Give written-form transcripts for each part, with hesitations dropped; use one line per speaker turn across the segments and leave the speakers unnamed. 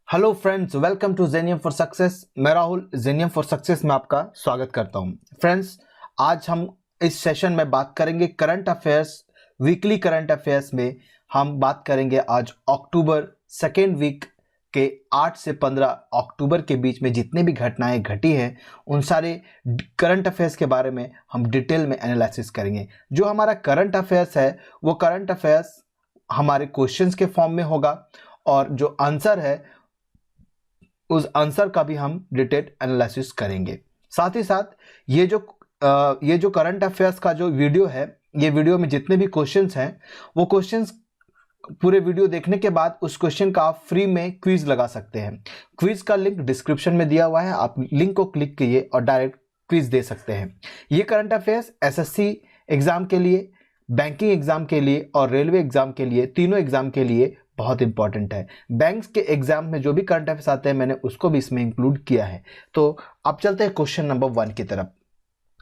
Hello friends, welcome to Genium for success. मैं Rahul जेनियम for success में आपका स्वागत करता हूं। फ्रेंड्स, आज हम इस सेशन में बात करेंगे current affairs, weekly current affairs में हम बात करेंगे आज अक्टूबर सेकेंड वीक के 8 से 15 अक्टूबर के बीच में जितने भी घटनाएं घटी हैं उन सारे करंट अफेयर्स के बारे में हम डिटेल में एनालिसिस करेंगे। जो हमारा करंट अफेयर्स है वो करंट अफेयर्स हमारे क्वेश्चंस के फॉर्म में होगा और जो आंसर है उस आंसर का भी हम डिटेल एनालिसिस करेंगे। साथ ही साथ ये जो करंट अफेयर्स का जो वीडियो है, ये वीडियो में जितने भी क्वेश्चंस हैं वो क्वेश्चंस पूरे वीडियो देखने के बाद उस क्वेश्चन का आप फ्री में क्विज लगा सकते हैं। क्विज का लिंक डिस्क्रिप्शन में दिया हुआ है, आप लिंक को क्लिक कीजिए और डायरेक्ट क्विज दे सकते हैं। ये करंट अफेयर्स एसएससी एग्जाम के लिए, बैंकिंग एग्जाम के लिए और रेलवे एग्जाम के लिए, तीनों एग्जाम के लिए बहुत इंपॉर्टेंट है। बैंक्स के एग्जाम में जो भी करंट अफेयर्स आते हैं मैंने उसको भी इसमें इंक्लूड किया है। तो अब चलते हैं क्वेश्चन नंबर 1 की तरफ।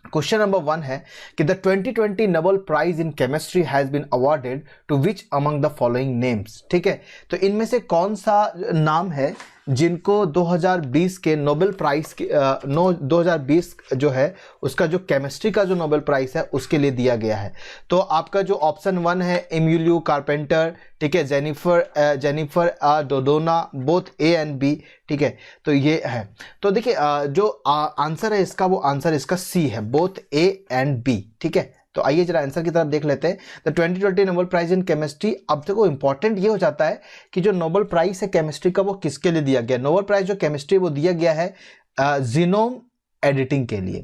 क्वेश्चन नंबर 1 है कि the 2020 Nobel prize in chemistry has been awarded to which among the following names. ठीक है, तो इनमें से कौन सा नाम है जिनको 2020 के नोबेल प्राइज के 2020 जो है उसका जो केमिस्ट्री का जो नोबेल प्राइज है उसके लिए दिया गया है। तो आपका जो ऑप्शन 1 है एम्यूलियो कारपेंटर, ठीक है, Jennifer Doudna, both A and B. ठीक है, तो ये है। तो देखिए जो आंसर है इसका, वो आंसर इसका सी है, बोथ ए एंड बी। ठीक है, तो आइए जरा आंसर की तरफ देख लेते हैं। The 2020 Nobel prize in chemistry, अब देखो इंपॉर्टेंट ये हो जाता है कि जो नोबेल प्राइज है केमिस्ट्री का वो किसके लिए दिया गया। नोबेल प्राइज जो केमिस्ट्री वो दिया गया है जीनोम एडिटिंग के लिए।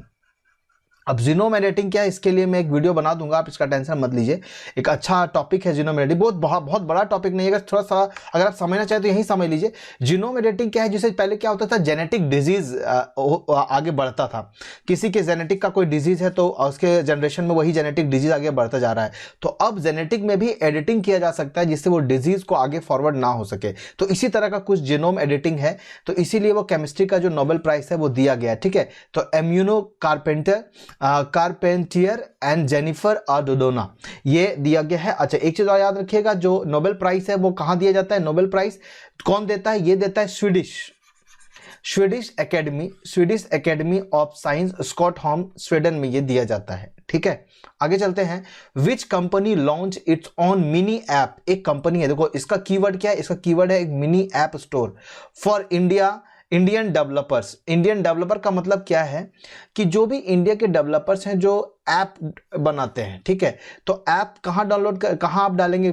अब जीनोम एडिटिंग क्या है इसके लिए मैं एक वीडियो बना दूंगा, आप इसका टेंशन मत लीजिए। एक अच्छा टॉपिक है जीनोम एडिटिंग, बहुत बड़ा टॉपिक नहीं है, अगर थोड़ा सा अगर आप समझना चाहें तो यही समझ लीजिए। जीनोम एडिटिंग क्या है, जिससे पहले क्या होता था जेनेटिक डिजीज आगे बढ़ता था। किसी के जेनेटिक का कोई डिजीज है तो उसके जनरेशन में वही जेनेटिक डिजीज आगे बढ़ता जा रहा है। तो अब जेनेटिक में भी एडिटिंग किया जा सकता है जिससे वो डिजीज को आगे फॉरवर्ड ना हो सके। तो इसी तरह का कुछ जीनोम एडिटिंग है, तो इसीलिए वो केमिस्ट्री का जो नोबेल प्राइज है वो दिया गया है। ठीक है, तो एम्यूनो कारपेंटियर एंड जेनिफर डोडोना ये दिया गया है। अच्छा, एक चीज और याद रखिएगा, जो नोबेल प्राइज है वो कहां दिया जाता है। नोबेल प्राइज कौन देता है, ये देता है Swedish academy of science, Stockholm, Sweden में ये दिया जाता है। ठीक है, आगे चलते हैं। Which company launch its on mini app. एक कंपनी है, देखो इसका कीवर्ड क्या है, इसका कीवर्ड है एक mini app store for Indian developers. Indian developer का मतलब क्या है कि जो भी इंडिया के डेवलपर्स हैं जो ऐप बनाते हैं। ठीक है, तो ऐप कहाँ आप डालेंगे,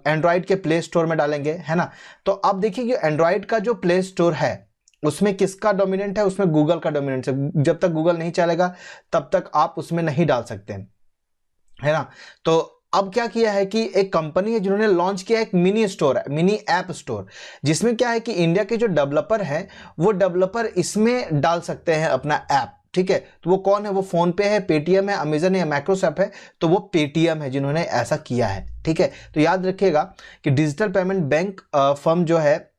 एंड्रॉइड के प्ले स्टोर में डालेंगे, है ना। तो अब देखिए कि एंड्रॉइड का जो प्ले स्टोर है उसमें किसका डोमिनेंट है, उसमें गूगल का डोमिनेंट है। जब तक गूगल नहीं चलेगा तब तक आप उसमें नहीं डाल सकते, है ना। तो अब क्या किया है कि एक कंपनी है जिन्होंने लॉन्च किया एक मिनी स्टोर है, मिनी ऐप स्टोर, जिसमें क्या है कि इंडिया के जो डेवलपर हैं वो डेवलपर इसमें डाल सकते हैं अपना ऐप। ठीक है, तो वो कौन है, वो फोन पे है, पेटीएम है, अमेजन है, माइक्रोसॉफ्ट है, तो वो पेटीएम है जिन्होंने ऐसा किया है। ठीक है, तो याद रखिएगा कि डिजिटल पेमेंट बैंक फर्म जो है,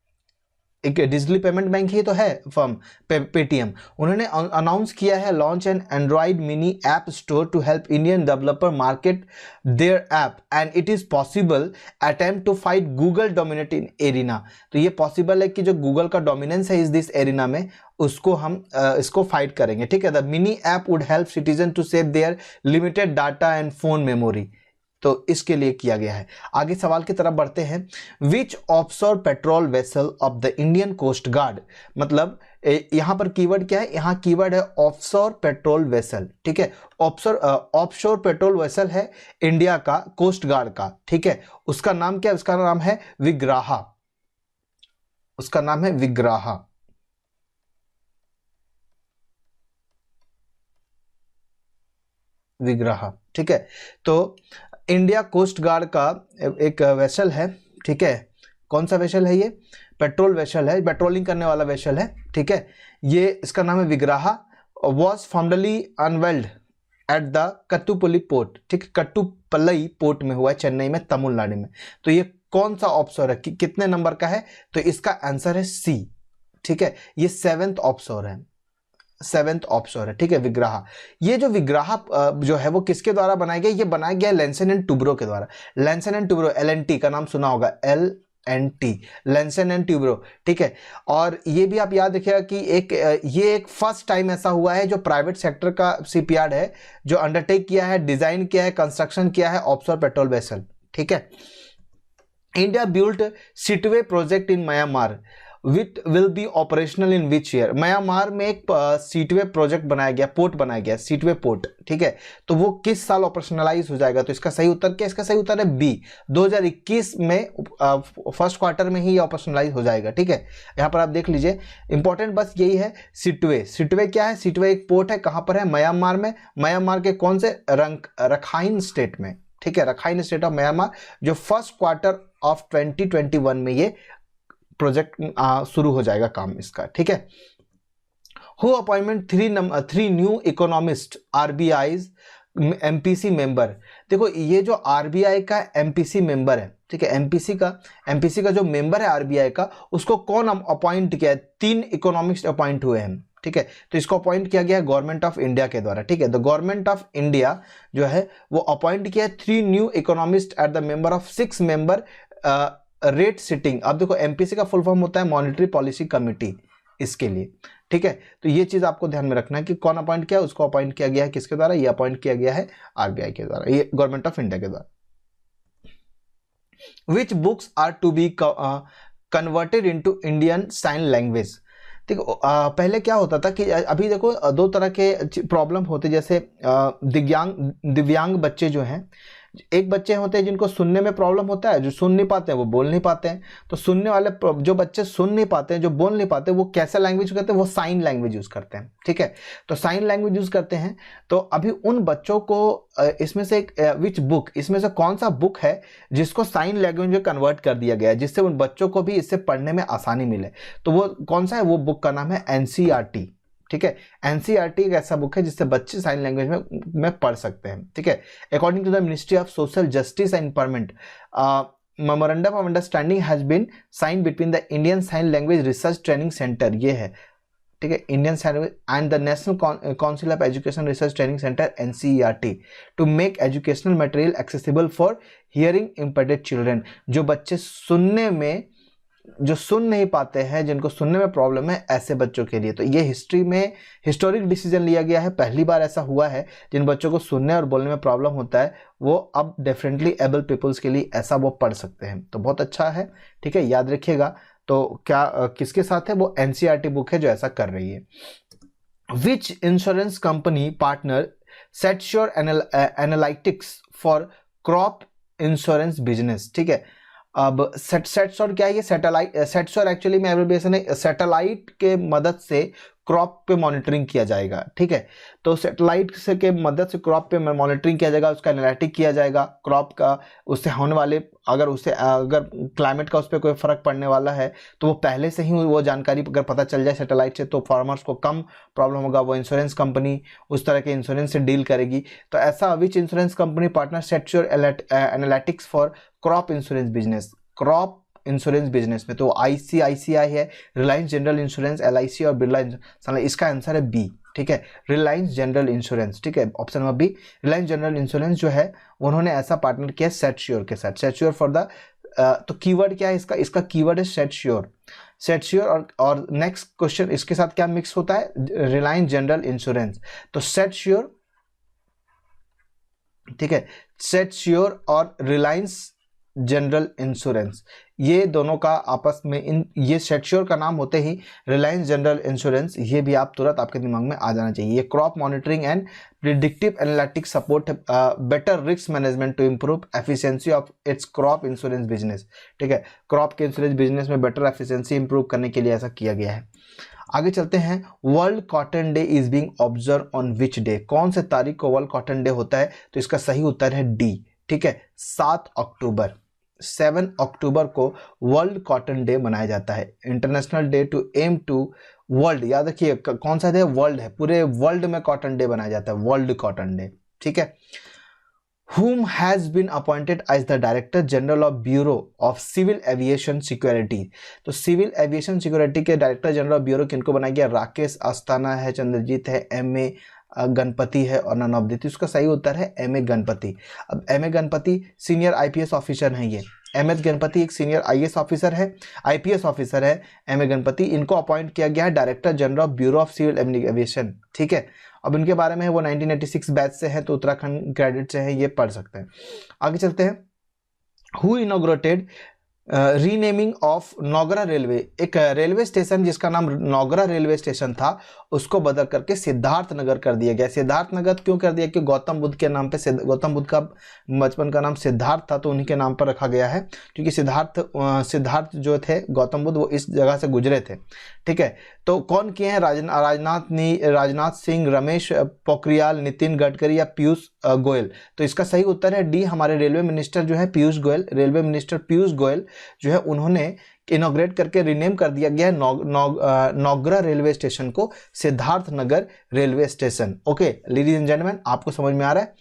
एक डिजिटल पेमेंट बैंक ही तो है फर्म पेटीएम, उन्होंने अनाउंस किया है launch an Android mini app store to help Indian developer market their app and it is possible attempt to fight Google dominate in arena. तो ये पॉसिबल है कि जो गूगल का डोमिनेंस है इस दिस एरिना में उसको हम इसको फाइट करेंगे। ठीक है, the mini app would help citizen to save their limited data and phone memory, तो इसके लिए किया गया है। आगे सवाल की तरफ बढ़ते हैं। Which offshore patrol vessel of the Indian coast guard, मतलब यहां पर कीवर्ड क्या है, यहां कीवर्ड है ऑफशोर पेट्रोल वेसल। ठीक है, ऑफशोर पेट्रोल वेसल है इंडिया का कोस्ट गार्ड का। ठीक है, उसका नाम क्या है, उसका नाम है विग्राहा, उसका नाम है विग्राहा। विग्राहा, ठीक है, तो इंडिया कोस्ट गार्ड का एक वेसल है। ठीक है, कौन सा वेसल है, ये पेट्रोल वेसल है, पेट्रोलिंग करने वाला वेसल है। ठीक है, ये इसका नाम है Vigraha, was formally unveiled at the Kattupalli port. ठीक, कट्टुपल्ली पोर्ट में हुआ है, चेन्नई में, तमिलनाडु में। तो ये कौन सा ऑफशोर है, कितने नंबर का है, तो इसका आंसर है सी। ठीक है, ये 7th ऑफशोर है, 7th ऑफशोर है। ठीक है, विग्राहा। ये जो विग्राहा जो है वो किसके द्वारा बनाया गया, ये बनाया गया लेंसन एंड टुब्रो के द्वारा। लेंसन एंड टुब्रो, LNT का नाम सुना होगा, LNT, लेंसन एंड ट्यूब्रो, ठीक है। और ये भी आप याद रखिएगा कि ये एक फर्स्ट टाइम ऐसा हुआ है जो प्राइवेट सेक्टर का शिपयार्ड है जो अंडरटेक किया है, डिजाइन किया है, कंस्ट्रक्शन किया है ऑफशोर पेट्रोल वेसल, ठीक है। India built Sittwe project in Myanmar which will be operational in which year. Myanmar में एक सीटवे प्रोजेक्ट बनाया गया, पोर्ट बनाया गया, सीटवे पोर्ट, ठीक है। तो वो किस साल ऑपरेशनलाइज हो जाएगा? तो इसका सही उत्तर क्या? इसका सही उत्तर है बी, 2021 में फर्स्ट क्वार्टर में ही ऑपरेशनलाइज हो जाएगा, ठीक है। यहाँ पर आप देख लीजिए, इंपॉर्टेंट बस यही है, सिटवे। सिटवे क्या है? सिटवे एक पोर्ट है, कहाँ पर है? म्यांमार में। म्यांमार के कौन से? रखाइन स्टेट में, ठीक है, रखाइन स्टेट ऑफ म्यांमार, जो फर्स्ट क्वार्टर ऑफ 2021 में ये प्रोजेक्ट शुरू हो जाएगा काम इसका, ठीक है। Who appointment 3 new economist RBI's MPC member. देखो ये जो आरबीआई का एमपीसी मेंबर है, ठीक है, एमपीसी का जो मेंबर है आरबीआई का, उसको कौन अपॉइंट किया है? 3 इकोनॉमिस्ट अपॉइंट हुए हैं, ठीक है। तो इसको अपॉइंट किया गया है गवर्नमेंट ऑफ इंडिया के द्वारा, ठीक है। द गवर्नमेंट ऑफ इंडिया जो है वो अपॉइंट किया है 3 new economist at the member of 6 member rate sitting. अब देखो एमपीसी का फुल फॉर्म होता है मॉनेटरी पॉलिसी कमिटी, इसके लिए, ठीक है। तो ये चीज आपको ध्यान में रखना है कि कौन अपॉइंट किया, उसको अपॉइंट किया गया है किसके द्वारा? ये अपॉइंट किया गया है आरबीआई के द्वारा, ये गवर्नमेंट ऑफ इंडिया के द्वारा। Which books are to be converted into Indian sign language. देखो पहले क्या होता था कि अभी देखो 2 तरह के प्रॉब्लम होते, जैसे दिव्यांग बच्चे जो हैं, एक बच्चे होते हैं जिनको सुनने में प्रॉब्लम होता है, जो सुन नहीं पाते हैं वो बोल नहीं पाते हैं। तो सुनने वाले जो बच्चे सुन नहीं पाते हैं, जो बोल नहीं पाते, वो कैसा लैंग्वेज करते हैं? वो साइन लैंग्वेज यूज करते हैं, ठीक है। तो साइन लैंग्वेज यूज करते हैं। तो अभी उन बच्चों को इसमें से विच बुक, इसमें से कौन सा बुक है जिसको साइन लैंग्वेज में कन्वर्ट कर दिया गया है, जिससे उन बच्चों को भी इससे पढ़ने में आसानी मिले? तो वो कौन सा है? वो बुक का नाम है एनसीईआरटी, ठीक है। एनसीईआरटी एक ऐसा बुक है जिससे बच्चे साइन लैंग्वेज में पढ़ सकते हैं, ठीक है। According to the ministry of social justice and empowerment, memorandum of understanding has been sign between the Indian sign language research training centre, ये है, ठीक है, Indian sign and the national council of education research training centre NCERT to make educational material accessible for hearing impaired children. जो बच्चे सुनने में, जो सुन नहीं पाते हैं, जिनको सुनने में प्रॉब्लम है, ऐसे बच्चों के लिए। तो ये हिस्ट्री में हिस्टोरिक डिसीजन लिया गया है, पहली बार ऐसा हुआ है। जिन बच्चों को सुनने और बोलने में प्रॉब्लम होता है वो अब डेफिनेटली एबल पीपल्स के लिए ऐसा वो पढ़ सकते हैं। तो बहुत अच्छा है, ठीक है, याद रखिएगा। तो क्या किसके साथ है? वो एनसीईआरटी बुक है जो ऐसा कर रही है। Which insurance company partner SatSure analytics for crop insurance business, ठीक है। अब सेटश्योर क्या है? ये सेटश्योर एक्चुअली में एब्रिविएशन है, सैटेलाइट के मदद से क्रॉप पे मॉनिटरिंग किया जाएगा, ठीक है। तो सैटेलाइट से के मदद से क्रॉप पे मॉनिटरिंग किया जाएगा, उसका एनालिटिक किया जाएगा, क्रॉप का उससे होने वाले, अगर क्लाइमेट का उस पर कोई फर्क पड़ने वाला है तो वो पहले से ही वो जानकारी अगर पता चल जाए सैटेलाइट से, तो फार्मर्स को कम प्रॉब्लम होगा। वो इंश्योरेंस कंपनी उस तरह के इंश्योरेंस से डील करेगी। तो ऐसा which insurance company partner SatSure analytics for crop insurance business, crop insurance business में? तो आईसीआईसीआई है, रिलायंस जनरल इंश्योरेंस, एलआईसी और बिरला इंश्योरेंस। इसका आंसर है बी, ठीक है, रिलायंस जनरल इंश्योरेंस, ठीक है, option number B. Reliance general insurance जो है उन्होंने ऐसा पार्टनर किया सेटश्योर के साथ, सेटश्योर फॉर द तो कीवर्ड क्या है इसका? इसका कीवर्ड है सेटश्योर, सेटश्योर। और नेक्स्ट क्वेश्चन इसके साथ क्या मिक्स होता है? Reliance general insurance. तो सेटश्योर, ठीक है, सेटश्योर और रिलायंस जनरल इंश्योरेंस, ये दोनों का आपस में ये सेटश्योर का नाम होते ही रिलायंस जनरल इंश्योरेंस, ये भी आप तुरंत आपके दिमाग में आ जाना चाहिए। ये crop monitoring and predictive analytics support better risk management to improve efficiency of its crop insurance business, ठीक है। क्रॉप के इंश्योरेंस बिजनेस में बेटर एफिशिएंसी इंप्रूव करने के लिए ऐसा किया गया है। आगे चलते हैं। World cotton day is being observe on which day? कौन से तारीख को वर्ल्ड कॉटन डे होता है? तो इसका सही उत्तर है डी, ठीक है, 7 अक्टूबर। 7 अक्टूबर को वर्ल्ड कॉटन डे मनाया जाता है। International day to aim to world, याद रखिए कौन सा डे? वर्ल्ड है, पूरे वर्ल्ड में कॉटन डे मनाया जाता है, वर्ल्ड कॉटन डे, ठीक है। whom has been appointed as the Director General of Bureau of Civil Aviation Security? तो सिविल एविएशन सिक्योरिटी के डायरेक्टर जनरल ऑफ ब्यूरो किनको बनाया गया? राकेश अस्थाना है, चंद्रजीत है, एम.ए. गणपति है और ननवदीप। उसका सही उत्तर है एम.ए. गणपति। अब M A. Ganapathy senior IPS officer हैं, ये एम एस गणपति एक सीनियर आईएएस ऑफिसर है, आईपीएस ऑफिसर है एम ए गणपति, इनको अपॉइंट किया गया है director general of bureau of civil aviation. ठीक है, अब इनके बारे में वो 1986 बैच से है, तो उत्तराखंड ग्रेजुएट से है, ये पढ़ सकते हैं। आगे चलते हैं। Who inaugurated renaming of Naugarh railway, एक रेलवे स्टेशन जिसका नाम नौगरा रेलवे स्टेशन था उसको बदल करके सिद्धार्थ नगर कर दिया गया। सिद्धार्थ नगर क्यों कर दिया? कि गौतम बुद्ध के नाम पे, गौतम बुद्ध का बचपन का नाम सिद्धार्थ था तो उन्हीं के नाम पर रखा गया है, क्योंकि सिद्धार्थ जो थे गौतम बुद्ध वो इस जगह से गुजरे थे। ठीक है, तो कौन किए हैं? राजनाथ सिंह, रमेश पोखरियाल, नितिन गडकरी या पीयूष गोयल। तो इसका सही उत्तर है डी, हमारे रेलवे मिनिस्टर जो है पीयूष गोयल। रेलवे मिनिस्टर पीयूष गोयल जो है उन्होंने इनॉग्रेट करके रिनेम कर दिया गया है नौगरा रेलवे स्टेशन को Siddharth Nagar railway station. Okay ladies and gentleman, आपको समझ में आ रहा है?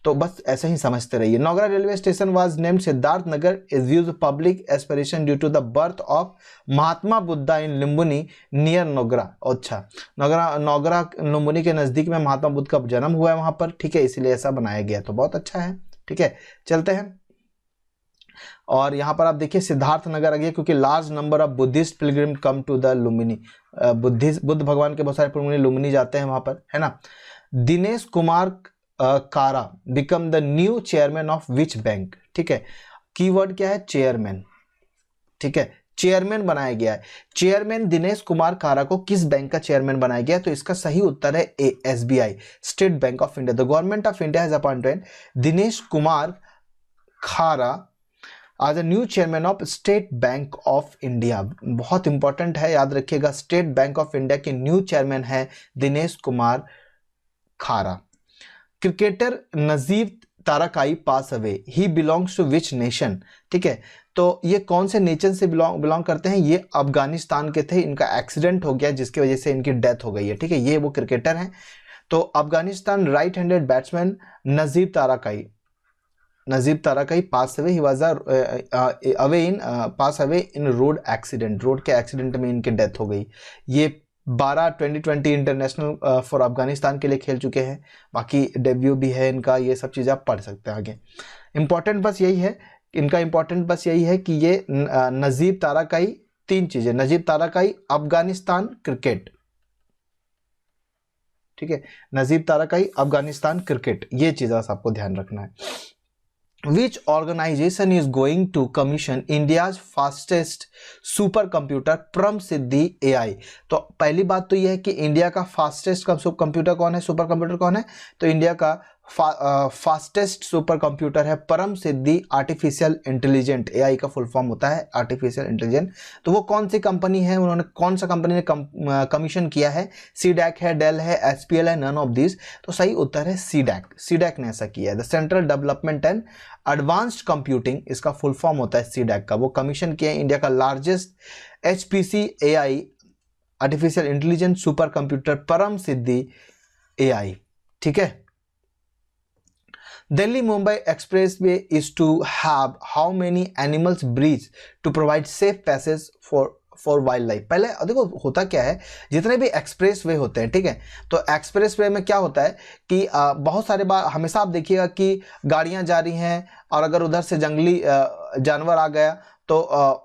तो बस ऐसे ही समझते रहिए। Naugarh railway station was named Siddharth Nagar is used public aspiration due to the birth of Mahatma Buddha in Lumbini near Naugarh. अच्छा, नौगरा लुम्बिनी के नजदीक में महात्मा बुद्ध का जन्म हुआ है वहां पर। ठीक है, इसीलिए ऐसा बनाया गया, तो बहुत अच्छा है। ठीक है, चलते हैं। और यहाँ पर आप देखिए सिद्धार्थ नगर आ गया क्योंकि large number of Buddhist pilgrim come to the Lumbini. Buddha भगवान के बहुत सारे पिलग्रिम लुम्बिनी जाते हैं वहां पर, है ना। दिनेश कुमार कारा become the new chairman of which bank. ठीक है, कीवर्ड क्या है? चेयरमैन। ठीक है, चेयरमैन बनाया गया है। चेयरमैन दिनेश कुमार कारा को किस बैंक का चेयरमैन बनाया गया? तो इसका सही उत्तर है A, SBI, state bank of India. The government of India has appointed Dinesh Kumar Khara as new chairman of state bank of India. बहुत इंपॉर्टेंट है, याद रखिएगा, स्टेट बैंक ऑफ इंडिया के न्यू चेयरमैन है Dinesh Kumar Khara. Cricketer Najeeb Tarakai pass away, he belongs to which nation. ठीक है, तो ये कौन से नेशन से बिलोंग करते हैं? ये अफगानिस्तान के थे, इनका एक्सीडेंट हो गया जिसकी वजह से इनकी डेथ हो गई है। ठीक है, ये वो क्रिकेटर हैं। तो Afghanistan right handed batsman Najeeb Tarakai pass away, he was pass away in road accident. Road के एक्सीडेंट में इनकी डेथ हो गई। ये 2020 इंटरनेशनल फॉर अफगानिस्तान के लिए खेल चुके हैं। बाकी डेब्यू भी है इनका, ये सब चीज़ आप पढ़ सकते हैं आगे। इंपॉर्टेंट बस यही है, इनका इंपॉर्टेंट बस यही है कि ये नजीब ताराकाई, तीन चीज़ें, नजीब ताराकाई, अफगानिस्तान, क्रिकेट। ठीक है, नजीब ताराकाई, अफगानिस्तान, क्रिकेट, ये चीज़ बस आपको ध्यान रखना है। Which organization is going to commission India's fastest supercomputer Param Siddhi AI? तो पहली बात तो यह है कि इंडिया का फास्टेस्ट कंप्यूटर कौन है, सुपर कंप्यूटर कौन है? तो इंडिया का फास्टेस्ट सुपर कंप्यूटर है परम सिद्धि आर्टिफिशियल इंटेलिजेंट। एआई का फुल फॉर्म होता है आर्टिफिशियल इंटेलिजेंट। तो वो कौन सी कंपनी है, उन्होंने कौन सा कंपनी ने कमीशन किया है? सीडैक है, डेल है, एसपीएल है, नन ऑफ दिस। तो सही उत्तर है सीडैक ने ऐसा किया है। The central development and advanced computing, इसका फुल फॉर्म होता है सीडैक का। वो कमीशन किया है इंडिया का largest HPC AI artificial intelligent super computer परम सिद्धि एआई। ठीक है, Delhi Mumbai Expressway is to have how many animals bridge to provide safe passage for wildlife? पहले देखो होता क्या है, जितने भी एक्सप्रेस वे होते हैं, ठीक है, तो एक्सप्रेस वे में क्या होता है कि बहुत सारे बार हमेशा आप देखिएगा कि गाड़ियां जा रही हैं और अगर उधर से जंगली जानवर आ गया तो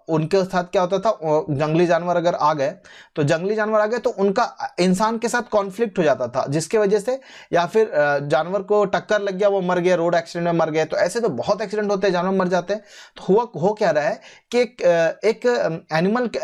उनके साथ क्या होता था, जंगली जानवर अगर आ गए तो उनका इंसान के साथ कॉन्फ्लिक्ट हो जाता था, जिसके वजह से या फिर जानवर को टक्कर लग गया, वो मर गया, रोड एक्सीडेंट में मर गए। तो ऐसे तो बहुत एक्सीडेंट होते हैं, जानवर मर जाते हैं। तो हो क्या रहा है कि एक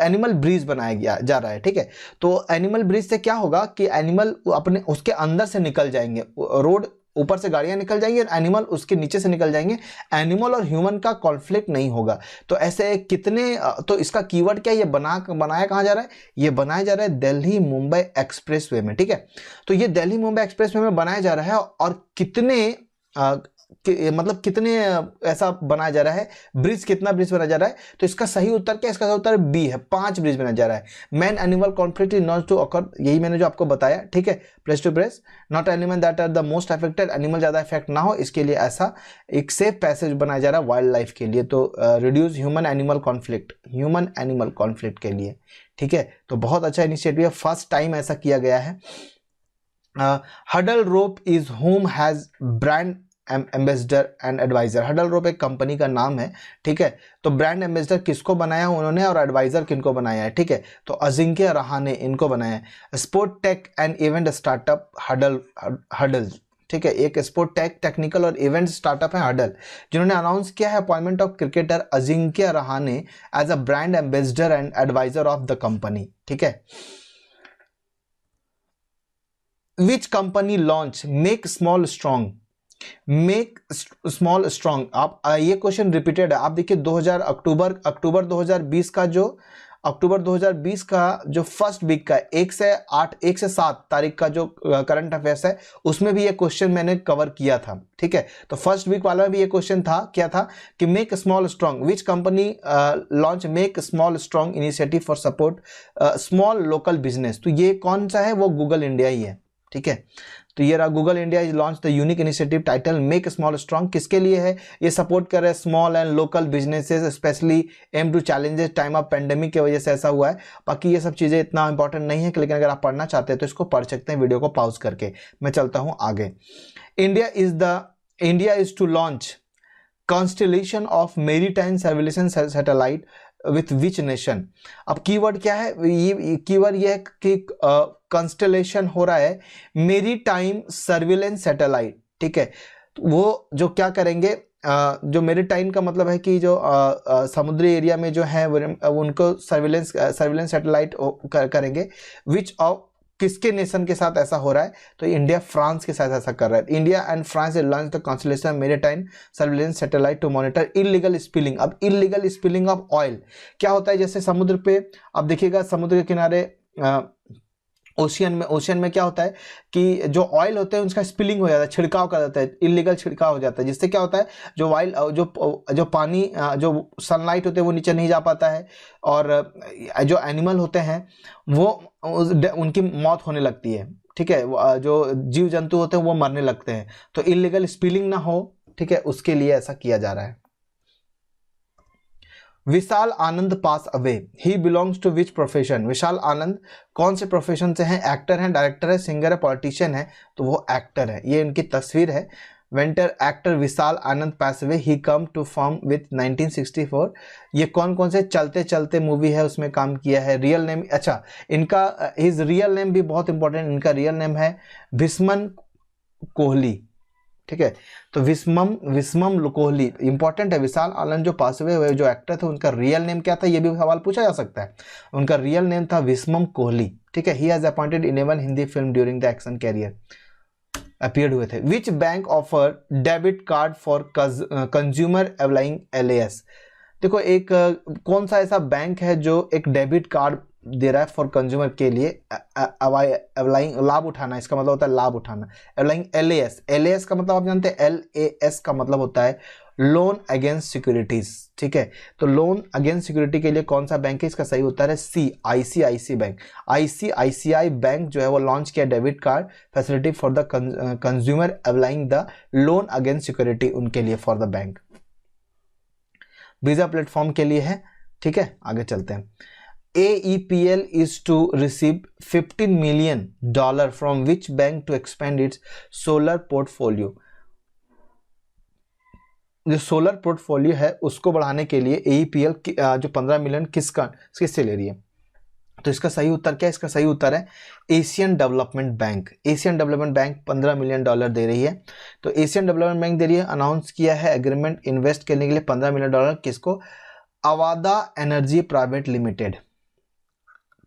एनिमल ब्रिज बनाया जा रहा है। ठीक है, तो एनिमल ब्रिज से क्या होगा कि एनिमल अपने उसके अंदर से निकल जाएंगे, रोड ऊपर से गाड़ियां निकल जाएंगी और एनिमल उसके नीचे से निकल जाएंगे, एनिमल और ह्यूमन का कॉन्फ्लिक्ट नहीं होगा। तो ऐसे कितने, तो इसका कीवर्ड क्या है, ये बनाया कहां जा रहा है? ये बनाया जा रहा है दिल्ली मुंबई एक्सप्रेसवे में। ठीक है, तो ये दिल्ली मुंबई एक्सप्रेसवे में बनाया जा रहा है और कितने मतलब कितने ऐसा बनाया जा रहा है, कितना ब्रिज बनाया जा रहा है? तो इसका सही उत्तर क्या है? इसका सही उत्तर बी है, 5 ब्रिज बनाया जा रहा है। Man animal conflict is not to occur, यही मैंने जो आपको बताया। ठीक है, place to place, not animal that are the most affected, animal ज्यादा इफेक्ट ना हो, इसके लिए ऐसा एक सेफ पैसेज बनाया जा रहा है वाइल्ड लाइफ के लिए। तो रिड्यूस ह्यूमन एनिमल कॉन्फ्लिक्ट के लिए। ठीक है, तो बहुत अच्छा इनिशिएटिव है, फर्स्ट टाइम ऐसा किया गया है। Huddle rope is home has brand ambassador and advisor. Huddle rope एक कंपनी का नाम है, ठीक है। तो ब्रांड एम्बेसडर किसको बनाया उन्होंने और एडवाइजर किनको बनाया है, ठीक है। तो अजिंक्य रहाणे इनको बनाया है। Sport tech and event startup huddle, ठीक है। एक स्पोर्ट टेक्निकल और इवेंट स्टार्टअप है हडल, जिन्होंने अनाउंस किया है appointment of cricketer Ajinkya Rahane as a brand ambassador and advisor of the company, ठीक है। विच company launch make small strong, make small strong. आप ये क्वेश्चन रिपीटेड है, आप देखिए अक्टूबर 2020 का जो अक्टूबर 2020 का जो फर्स्ट वीक का 1 से 7 तारीख का जो करंट अफेयर्स है उसमें भी ये क्वेश्चन मैंने कवर किया था, ठीक है। तो फर्स्ट वीक वाला में भी ये क्वेश्चन था, क्या था कि make small strong, which company launch make small strong initiative for support small local business. तो ये कौन सा है, वो गूगल इंडिया ही है, ठीक है। तो ये रहा Google India is launch the unique initiative title make small strong. किसके लिए है, ये सपोर्ट कर रहे हैं small and local businesses, specially aim to challenges time of pandemic की वजह से ऐसा हुआ है। बाकी ये सब चीज़ें इतना इंपॉर्टेंट नहीं है, लेकिन अगर आप पढ़ना चाहते हैं तो इसको पढ़ सकते हैं वीडियो को पॉज करके। मैं चलता हूँ आगे। India is to launch constellation of maritime surveillance satellite with which nation. अब कीवर्ड क्या है, ये कीवर्ड ये है कि कॉन्स्टेलेशन हो रहा है मेरी टाइम सर्विलेंस सैटेलाइट, ठीक है। वो जो क्या करेंगे, जो मेरी टाइम का मतलब है कि जो समुद्री एरिया में जो है उनको सर्विलेंस सैटेलाइट करेंगे। विच ऑफ किसके नेशन के साथ ऐसा हो रहा है, तो इंडिया फ्रांस के साथ ऐसा कर रहा है। India and France launch the constellation maritime surveillance satellite to monitor illegal spilling. अब इलीगल स्पिलिंग ऑफ ऑयल क्या होता है, जैसे समुद्र पे आप देखिएगा, समुद्र के किनारे ओशियन में क्या होता है कि जो ऑयल होते हैं उसका स्पिलिंग हो जाता है, छिड़काव कर जाता है, इलीगल छिड़काव हो जाता है, जिससे क्या होता है जो ऑयल जो पानी जो सनलाइट होते हैं वो नीचे नहीं जा पाता है, और जो एनिमल होते हैं वो उनकी मौत होने लगती है, ठीक है। जो जीव जंतु होते हैं वो मरने लगते हैं। तो इलीगल स्पिलिंग ना हो, ठीक है, उसके लिए ऐसा किया जा रहा है। Vishal Anand pass away, he belongs to which profession. Vishal Anand कौन से प्रोफेशन से हैं, एक्टर हैं, डायरेक्टर है, सिंगर है, पॉलिटिशियन है, तो वो एक्टर है। ये इनकी तस्वीर है। वेंटर actor Vishal Anand pass away, he come to form with 1964। ये कौन कौन से चलते चलते मूवी है उसमें काम किया है। रियल नेम, अच्छा इनका हिज रियल नेम भी बहुत इंपॉर्टेंट, इनका रियल नेम है भीष्मन कोहली, ठीक है। तो विस्मम कोहली इंपॉर्टेंट है। विशाल आनंद जो पास हुए जो एक्टर थे उनका रियल नेम क्या था, ये भी सवाल पूछा जा सकता है। उनका रियल नेम था विस्मम कोहली, ठीक है। He has appointed in 11 Hindi film during the action career appeared हुए थे। Which bank offer debit card for consumer applying LAS। देखो एक कौन सा ऐसा बैंक है जो एक डेबिट कार्ड दे रहा है फॉर कंज्यूमर के लिए अप्लाइंग, लाभ उठाना, इसका मतलब होता है लाभ उठाना। अप्लाइंग LAS का मतलब आप जानते हैं, LAS का मतलब होता है लोन अगेंस्ट सिक्योरिटीज, ठीक है। तो लोन अगेंस्ट सिक्योरिटी के लिए कौन सा बैंक है, इसका सही उत्तर है C, ICICI bank. ICICI bank जो है वो लॉन्च किया debit card facility for the consumer applying the loan against security, उनके लिए for the bank. Visa platform के लिए है, ठीक है। आगे चलते हैं। AEPL is to receive $15 million from which bank to expand its solar portfolio। जो सोलर पोर्टफोलियो है उसको बढ़ाने के लिए AEPL जो 15 मिलियन किससे ले रही है, तो इसका सही उत्तर क्या है, इसका सही उत्तर है Asian development bank. Asian development bank $15 million दे रही है। तो एशियन डेवलपमेंट बैंक दे रही है, अनाउंस किया है एग्रीमेंट इन्वेस्ट करने के लिए $15 मिलियन, किसको, अवादा एनर्जी प्राइवेट लिमिटेड,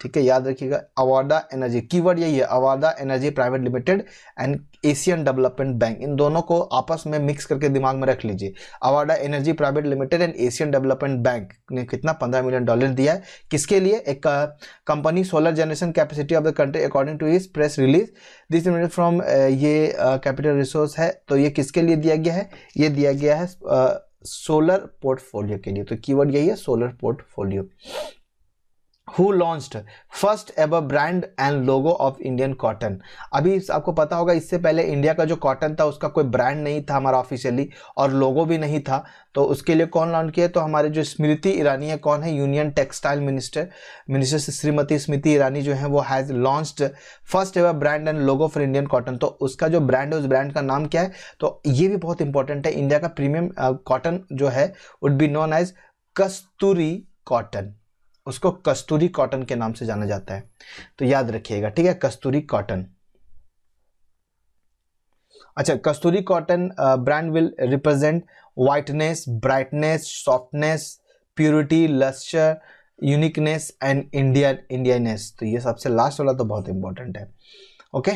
ठीक है। याद रखिएगा अवादा एनर्जी, कीवर्ड यही है, Avaada energy private limited and Asian development bank, इन दोनों को आपस में मिक्स करके दिमाग में रख लीजिए। Avaada energy private limited and Asian development bank ने कितना $15 मिलियन दिया है, किसके लिए, एक company solar generation capacity of the country according to his press release this from, ये कैपिटल रिसोर्स है, तो ये किसके लिए दिया गया है, ये दिया गया है सोलर पोर्टफोलियो के लिए। तो कीवर्ड यही है solar portfolio. Who launched first ever brand and logo of Indian cotton. अभी आपको पता होगा इससे पहले इंडिया का जो कॉटन था उसका कोई ब्रांड नहीं था हमारा ऑफिशियली, और लोगो भी नहीं था। तो उसके लिए कौन लॉन्च किया? तो हमारे जो स्मृति ईरानी है, कौन है? Union textile minister Shrimati Smriti Irani जो है वो has launched first ever brand and logo for Indian cotton. तो उसका जो ब्रांड है उस ब्रांड का नाम क्या है? तो ये भी बहुत इंपॉर्टेंट है। इंडिया का प्रीमियम कॉटन जो है would be known as Kasturi cotton, उसको कस्तूरी कॉटन के नाम से जाना जाता है, तो याद रखिएगा, ठीक है, कस्तूरी कॉटन। अच्छा, Kasturi cotton brand will represent whiteness, brightness, softness, purity, lustre, uniqueness and Indianness. तो ये सबसे लास्ट वाला तो बहुत इंपॉर्टेंट है। Okay,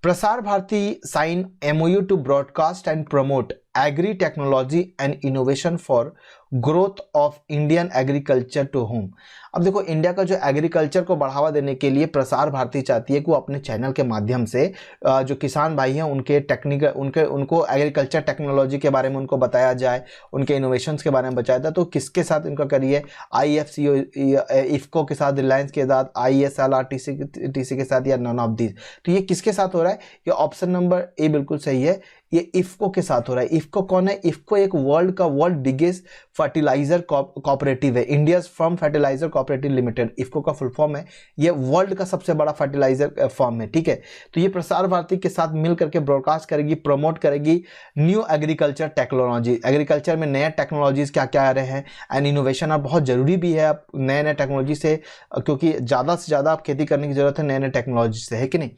Prasar Bharati sign MOU to broadcast and promote agri technology and innovation for growth of Indian agriculture to home. अब देखो, India का जो एग्रीकल्चर को बढ़ावा देने के लिए प्रसार भारती चाहती है कि वो अपने चैनल के माध्यम से जो किसान भाई हैं उनके उनको एग्रीकल्चर टेक्नोलॉजी के बारे में उनको बताया जाए, उनके इनोवेशंस के बारे में बताया जाए। तो किसके साथ इनका करिए? IFCO इफ्को के साथ, रिलायंस के साथ, ISLRTC के साथ, या नन ऑफ दीज। तो ये किसके साथ हो रहा है? ये ऑप्शन नंबर ए बिल्कुल सही है, ये इफ्को के साथ हो रहा है। इफ्को कौन है? इफ्को एक वर्ल्ड बिगेस्ट फर्टिलाइजर कोऑपरेटिव है, India's firm fertiliser cooperative limited, IFFCO का फुल फॉर्म है। ये वर्ल्ड का सबसे बड़ा फर्टिलाइजर फर्म है, ठीक है। तो ये प्रसार भारती के साथ मिल करके ब्रॉडकास्ट करेगी, प्रमोट करेगी न्यू एग्रीकल्चर टेक्नोलॉजी। एग्रीकल्चर में नए टेक्नोलॉजीज क्या क्या आ रहे हैं एंड इनोवेशन अब बहुत जरूरी भी है अब नए नए टेक्नोलॉजी से, क्योंकि ज़्यादा से ज़्यादा आप खेती करने की जरूरत है नए नए टेक्नोलॉजी से, है कि नहीं?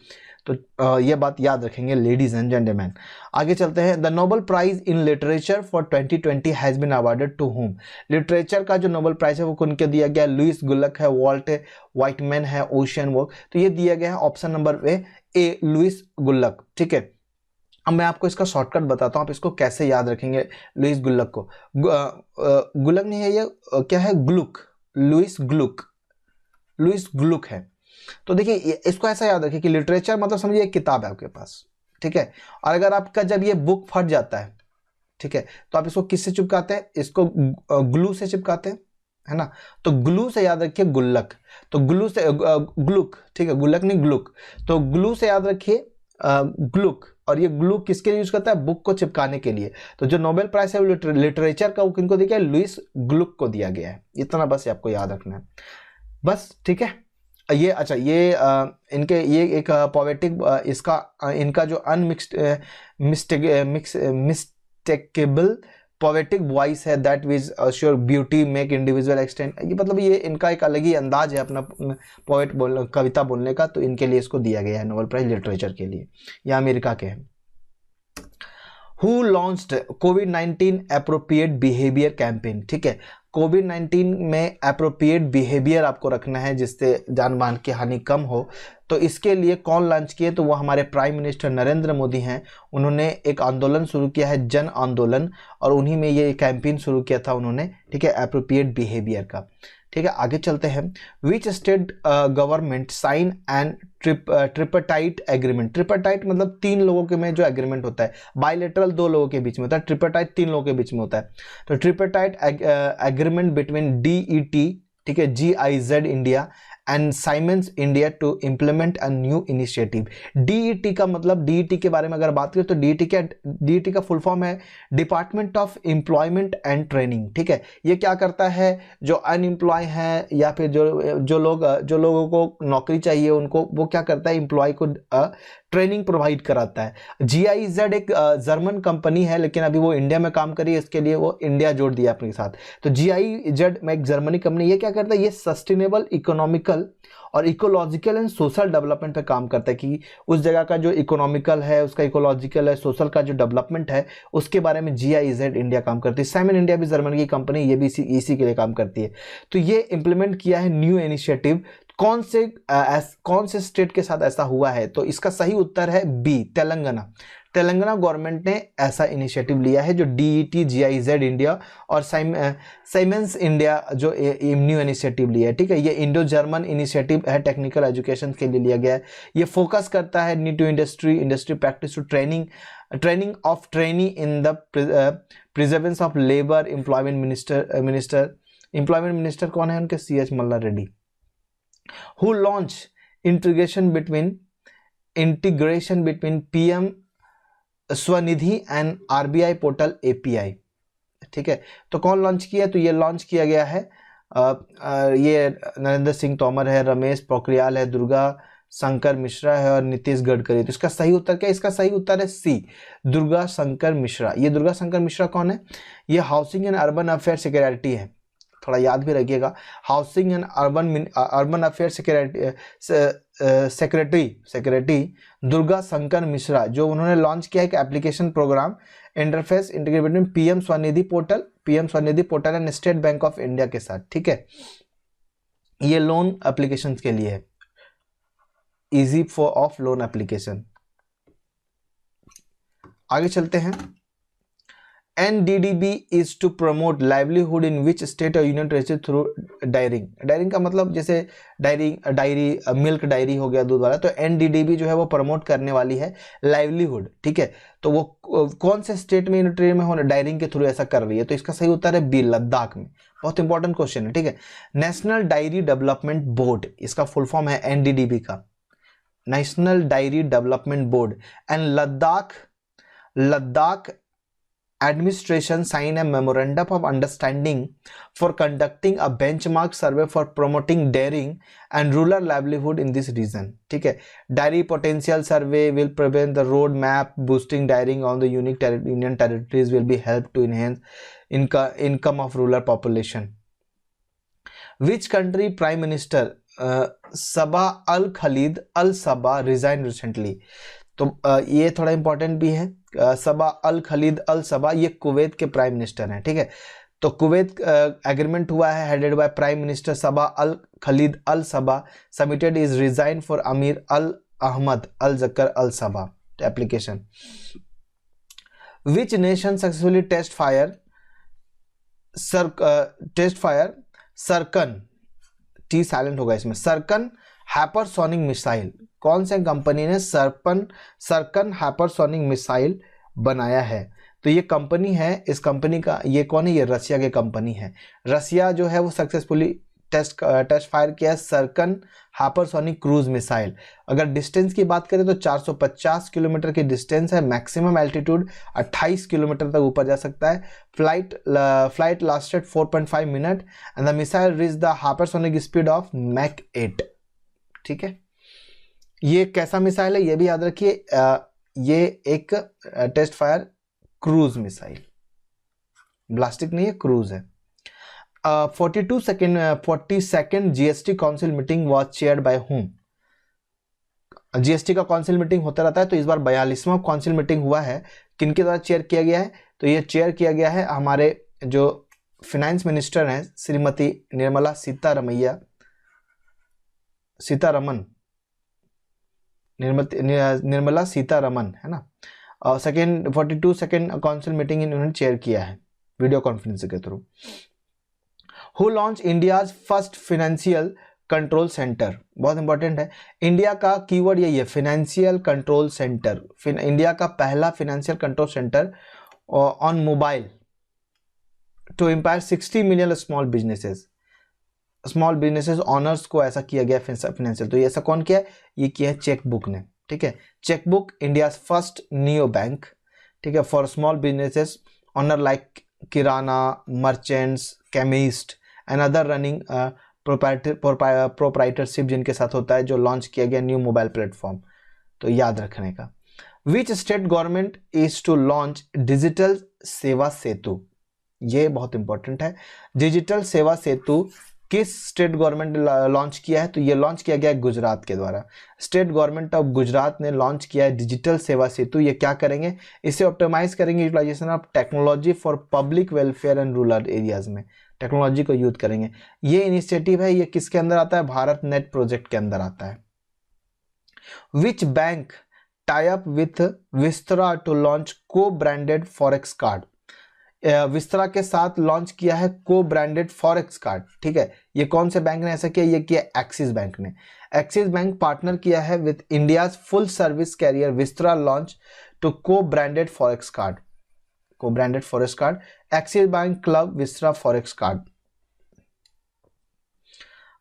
तो ये बात याद रखेंगे लेडीज एंड जेंटलमैन। आगे चलते हैं। The Nobel prize in literature for 2020 has been awarded to home. Literature का जो नोबेल प्राइज है वो किनको दिया गया? लुइस गुल्लक है, वॉल्ट व्हाइटमैन है, ओशियन वॉक। तो ये दिया गया है ऑप्शन नंबर ए, लुइस गुल्लक, ठीक है। अब मैं आपको इसका शॉर्टकट बताता हूँ, आप इसको कैसे याद रखेंगे लुइस गुल्लक को। गुल्लक नहीं है, ये क्या है? ग्लुक, लुइस ग्लुक है। तो देखिए इसको ऐसा याद रखिए कि लिटरेचर मतलब समझिए एक किताब है आपके पास, ठीक है। और अगर आपका जब ये बुक फट जाता है, ठीक है, तो आप इसको किससे चिपकाते हैं? इसको ग्लू से चिपकाते हैं, है ना। तो ग्लू से याद रखिए गुल्लक, तो ग्लू से ग्लुक, ठीक है, गुल्लक नहीं ग्लुक। तो ग्लू से याद रखिए ग्लुक, और ये ग्लू किसके लिए यूज करता है? बुक को चिपकाने के लिए। तो जो नोबेल प्राइज है वो लिटरेचर का वो किनको दिया गया? लुइस ग्लुक को दिया गया है। इतना बस आपको याद रखना है, बस, ठीक है। ये अच्छा, ये इनके ये एक पोएटिक इनका जो मिस्टेकेबल पोएटिक वॉइस है, that with sure beauty make individual extend. ये मतलब ये इनका एक अलग ही अंदाज है अपना कविता बोलने का, तो इनके लिए इसको दिया गया है नोबेल प्राइज लिटरेचर के लिए। ये अमेरिका के हैं। Who launched covid appropriate behaviour campaign, ठीक है। कोविड-19 में एप्रोप्रिएट बिहेवियर आपको रखना है जिससे जान मान की हानि कम हो। तो इसके लिए कौन लॉन्च किए? तो वो हमारे प्राइम मिनिस्टर नरेंद्र मोदी हैं। उन्होंने एक आंदोलन शुरू किया है, जन आंदोलन, और उन्हीं में ये कैंपेन शुरू किया था उन्होंने, ठीक है, एप्रोप्रिएट बिहेवियर का, ठीक है। आगे चलते हैं। Which state government sign and tripartite agreement. Tripartite मतलब 3 लोगों के में जो एग्रीमेंट होता है, बायलेटरल 2 लोगों के बीच में होता है, ट्रिपरटाइट 3 लोगों के बीच में होता है। तो ट्रिपरटाइट एग्रीमेंट बिटवीन DET, ठीक है, GIZ India and Siemens India to implement a new initiative. DET का मतलब, DET के बारे में अगर बात करें तो DET का फुल फॉर्म है department of employment and training, ठीक है। ये क्या करता है? जो अनएम्प्लॉय हैं या फिर जो लोगों को नौकरी चाहिए उनको, वो क्या करता है? एम्प्लॉय को ट्रेनिंग प्रोवाइड कराता है। GIZ एक जर्मन कंपनी है, लेकिन अभी वो इंडिया में काम कर रही है, इसके लिए वो इंडिया जोड़ दिया अपने साथ। तो GIZ में एक जर्मनी कंपनी, ये क्या करता है? ये सस्टेनेबल इकोनॉमिकल और इकोलॉजिकल एंड सोशल डेवलपमेंट पे काम करता है, कि उस जगह का जो इकोनॉमिकल है, उसका इकोलॉजिकल है, सोशल का जो डेवलपमेंट है, उसके बारे में GIZ इंडिया काम करती है। साइमन इंडिया भी जर्मनी की कंपनी, ये भी इसी के लिए काम करती है। तो ये इंप्लीमेंट किया है न्यू इनिशिएटिव। कौन से स्टेट के साथ ऐसा हुआ है? तो इसका सही उत्तर है बी, तेलंगाना गवर्नमेंट ने ऐसा इनिशिएटिव लिया है, जो DET, GIZ इंडिया और साइमेंस इंडिया जो न्यू इनिशिएटिव लिया है, ठीक है। ये इंडो जर्मन इनिशिएटिव है, टेक्निकल एजुकेशन के लिए लिया गया है। ये फोकस करता है new to industry practice to training of trainee in the presence of labour employment minister employment minister कौन है उनके? CH Malla Reddy. Who launch integration between PM SVANidhi and RBI portal API। ठीक है, तो कौन लॉन्च किया? तो ये लॉन्च किया गया है ये नरेंद्र सिंह तोमर है, रमेश पोखरियाल है, दुर्गा शंकर मिश्रा है और नीतीश गडकरी। तो इसका सही उत्तर क्या है? इसका सही उत्तर है C, दुर्गा शंकर मिश्रा। ये दुर्गा शंकर मिश्रा कौन है? ये housing and urban affair secretary है, थोड़ा याद भी रखिएगा। Housing and urban affair secretary Durga Shankar Mishra, जो उन्होंने लॉन्च किया है एक application program interface integrate between PM Svanidhi portal and state bank of India के साथ। ठीक है, ये लोन एप्लीकेशन के लिए है, easy for of loan application. आगे चलते हैं। NDDB is to promote livelihood in which state or union territory through dairying। Daring का मतलब जैसे डायरी मिल्क डायरी हो गया, दूध वाला। तो NDDB जो है वो प्रमोट करने वाली है लाइवलीहुड। ठीक है, तो वो कौन से स्टेट में, यूनिट में होना डायरिंग के थ्रू ऐसा कर रही है? तो इसका सही उत्तर है B, लद्दाख में। बहुत इंपॉर्टेंट क्वेश्चन है। ठीक है, नेशनल डायरी डेवलपमेंट बोर्ड, इसका फुल फॉर्म है NDDB का, national diary development board. And Ladakh administration sign a memorandum of understanding for conducting a benchmark survey for promoting dairying and rural livelihood in this region। ठीक है, dairy potential survey will prevent the road map boosting dairying on the unique union territories will be helped to enhance income of rural population। Which country prime minister Sabah Al Khalid Al Sabah resigned recently। तो ये थोड़ा important भी है। सबा Al Khalid Al सबा ये Kuwait के prime minister हैं। ठीक है, तो कुवैत एग्रीमेंट हुआ है headed by prime minister Sabah Al Khalid Al Sabah, submitted is resign for Amir Al Ahmad Al Jaber Al Sabah application. Which nation successfully test fire Zircon, T silent होगा इसमें, सरकन hypersonic missile. कौन से company ने सरकन hypersonic missile बनाया है? तो ये company है, इस कंपनी का ये कौन है? ये रसिया की कंपनी है। रसिया जो है वो सक्सेसफुली टेस्ट फायर किया है सरकन हाइपरसोनिक क्रूज मिसाइल। अगर डिस्टेंस की बात करें तो 450 किलोमीटर की डिस्टेंस है, मैक्सिमम एल्टीट्यूड 28 किलोमीटर तक ऊपर जा सकता है। Flight lasted 4.5 minute and the missile reach the hypersonic speed of Mach 8। ठीक है, ये कैसा मिसाइल है ये भी याद रखिए, ये एक टेस्ट फायर क्रूज मिसाइल, ब्लास्टिक नहीं है, क्रूज है। 42nd GST council meeting was chaired by whom. GST का काउंसिल मीटिंग होता रहता है, तो इस बार 42वां काउंसिल मीटिंग हुआ है, किनके द्वारा चेयर किया गया है? तो ये चेयर किया गया है हमारे जो फाइनेंस मिनिस्टर हैं श्रीमती निर्मला सीतारमन है ना। 42nd काउंसिल मीटिंग इन्होंने चेयर किया है वीडियो कॉन्फ्रेंस के through. Who launch India's first financial control centre, बहुत इंपॉर्टेंट है। इंडिया का कीवर्ड यही है, फाइनेंशियल कंट्रोल सेंटर। इंडिया का पहला financial control centre on mobile to empire 60 million small businesses owners को ऐसा किया गया फाइनेंशियल। तो ये ऐसा कौन किया है? ये किया है चेकबुक ने। ठीक है, Checkbook India first neo bank. ठीक है, for small businesses owner like kirana, merchants, chemist and other running proprietorship जिनके साथ होता है, जो लॉन्च किया गया न्यू मोबाइल प्लेटफॉर्म। तो याद रखने का। Which state government is to launch digital Seva Setu, ये बहुत इंपॉर्टेंट है। डिजिटल सेवा सेतु किस स्टेट गवर्नमेंट ने लॉन्च किया है? तो ये लॉन्च किया गया है गुजरात के द्वारा। स्टेट गवर्नमेंट ऑफ गुजरात ने लॉन्च किया है डिजिटल सेवा सेतु। ये क्या करेंगे? इसे ऑप्टिमाइज करेंगे utilisation of technology for public welfare and rural areas में टेक्नोलॉजी को यूज करेंगे। ये इनिशिएटिव है, ये किसके अंदर आता है? भारत नेट प्रोजेक्ट के अंदर आता है। Which bank tie up with Vistara to launch co branded forex card. Vistara के साथ लॉन्च किया है को ब्रांडेड फॉरेक्स कार्ड। ठीक है, ये कौन से बैंक ने ऐसा किया? ये किया एक्सिस बैंक ने। एक्सिस बैंक पार्टनर किया है with India's full service carrier Vistara launch to को branded forex card. Axis bank club Vistara forex card.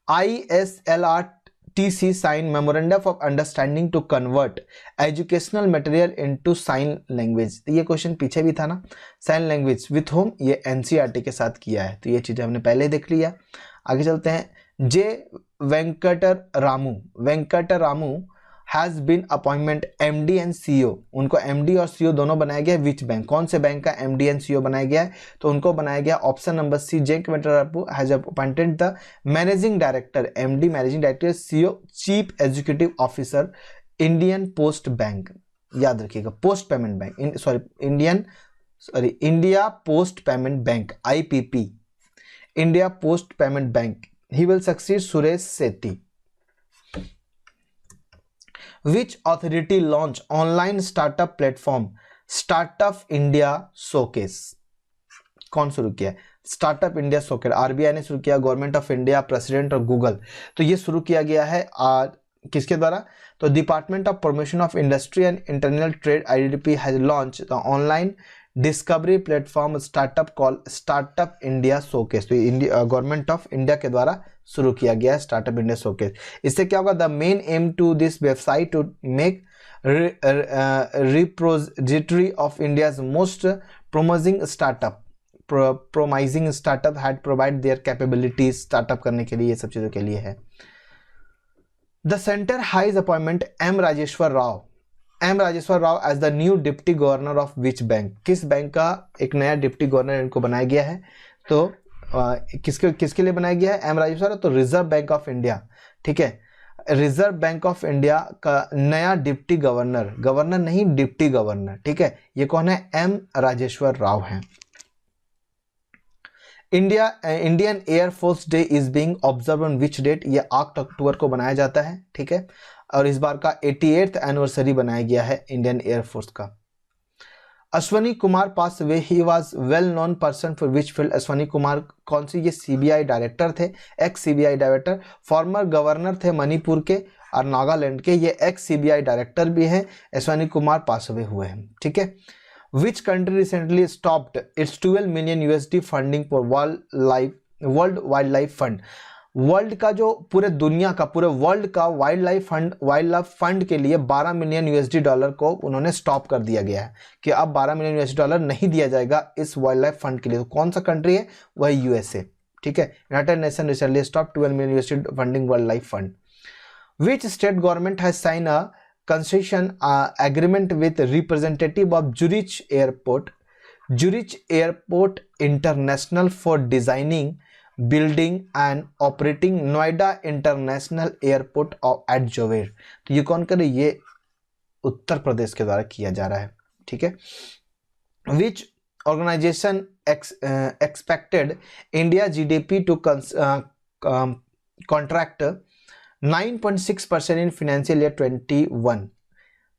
ISLRTC sign memorandum of understanding to convert educational material into sign language. तो ये question पीछे भी था ना, sign language with home, ये NCERT के साथ किया है, तो ये चीजें हमने पहले देख लिया। आगे चलते हैं। J Venkat Ramu has been appointment MD and CEO, उनको एमडी और सीईओ दोनों बनाया गया। विच बैंक, कौन से बैंक का एमडी एंड सीईओ बनाया गया है? तो उनको बनाया गया option number C, J Venkat Ramu has appointed the managing director, MD managing director, CEO chief executive officer, Indian post bank. याद रखिएगा, post payment bank, India post payment bank, IPP, India post payment bank. He will succeed Suresh Sethi. Which authority launch online startup platform startup India showcase? कौन शुरू किया? Startup India showcase RBI ने शुरू किया, government of India, president और Google. तो ये शुरू किया गया है किसके द्वारा? तो department of promotion of industry and international trade IDP has launch the online discovery platform startup call startup India showcase. तो गवर्नमेंट ऑफ इंडिया के द्वारा शुरू किया गया है स्टार्टअप इंडिया शोकेस। इससे क्या होगा? The main aim to this website to make repository of India's most promising startup had provide their capabilities. Startup करने के लिए, ये सब चीजों के लिए है। The centre has appointment M Rajeshwar Rao as the new deputy governor of which bank? किस बैंक का एक नया डिप्टी गवर्नर इनको बनाया गया है? तो किसके लिए बनाया गया है एम राजेश्वर? तो रिजर्व बैंक ऑफ इंडिया, ठीक है, रिजर्व बैंक ऑफ इंडिया का नया डिप्टी गवर्नर नहीं डिप्टी गवर्नर, ठीक है। ये कौन है? एम राजेश्वर राव हैं। Indian air force day is being observe on which date? ये 8 अक्टूबर को बनाया जाता है, ठीक है, और इस बार का 88th एनिवर्सरी बनाया गया है इंडियन एयरफोर्स का। अश्वनी कुमार पास away, he was well known person for which field? Ashwani Kumar कौन सी? ये CBI डायरेक्टर थे, x CBI director, former governor थे मणिपुर के और नागालैंड के, ये एक्स CBI डायरेक्टर भी हैं। अश्वनी कुमार पास अवे हुए हैं, ठीक है। Which country recently stopped it's 12 million USD funding for world wild life fund? World का जो पूरे दुनिया का पूरे वर्ल्ड का वाइल्ड लाइफ फंड के लिए 12 मिलियन USD डॉलर को उन्होंने स्टॉप कर दिया गया है कि अब 12 मिलियन USD डॉलर नहीं दिया जाएगा इस वाइल्ड लाइफ फंड के लिए। तो कौन सा कंट्री है? वह USA, ठीक है। United Nation recently stop 12 million USD funding world life fund. Which state government has sign a concession agreement with representative of Zurich airport international for designing, building and operating Noida international airport at Jewar? तो ये कौन करे? ये उत्तर प्रदेश के द्वारा किया जा रहा है, ठीक है। Which organisation expected India GDP to contract 9.6% in financial year 21?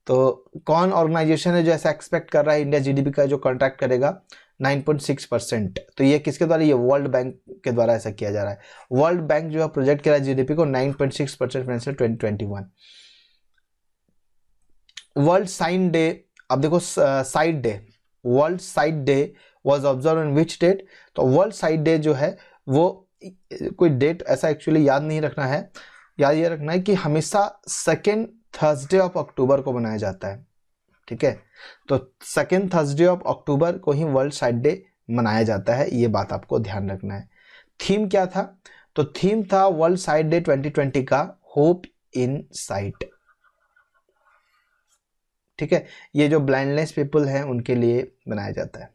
तो कौन ऑर्गेनाइजेशन है जो ऐसा एक्सपेक्ट कर रहा है इंडिया GDP का जो कॉन्ट्रैक्ट करेगा 9.6%? तो ये किसके द्वारा? ये वर्ल्ड बैंक के द्वारा ऐसा किया जा रहा है। वर्ल्ड बैंक जो है प्रोजेक्ट कर रहा है GDP को 9.6% फाइनेंशियल 2021। वर्ल्ड साइन डे, अब देखो sight day, world sight day was observe on which date? तो वर्ल्ड साइट डे जो है वो कोई डेट ऐसा एक्चुअली याद नहीं रखना है, याद ये रखना है कि हमेशा सेकेंड थर्सडे ऑफ अक्टूबर को मनाया जाता है, ठीक है। तो सेकेंड थर्सडे ऑफ अक्टूबर को ही वर्ल्ड साइट डे मनाया जाता है, ये बात आपको ध्यान रखना है। थीम क्या था? तो थीम था वर्ल्ड साइट डे 2020 का होप इन साइट, ठीक है। ये जो ब्लाइंडनेस पीपल हैं उनके लिए बनाया जाता है।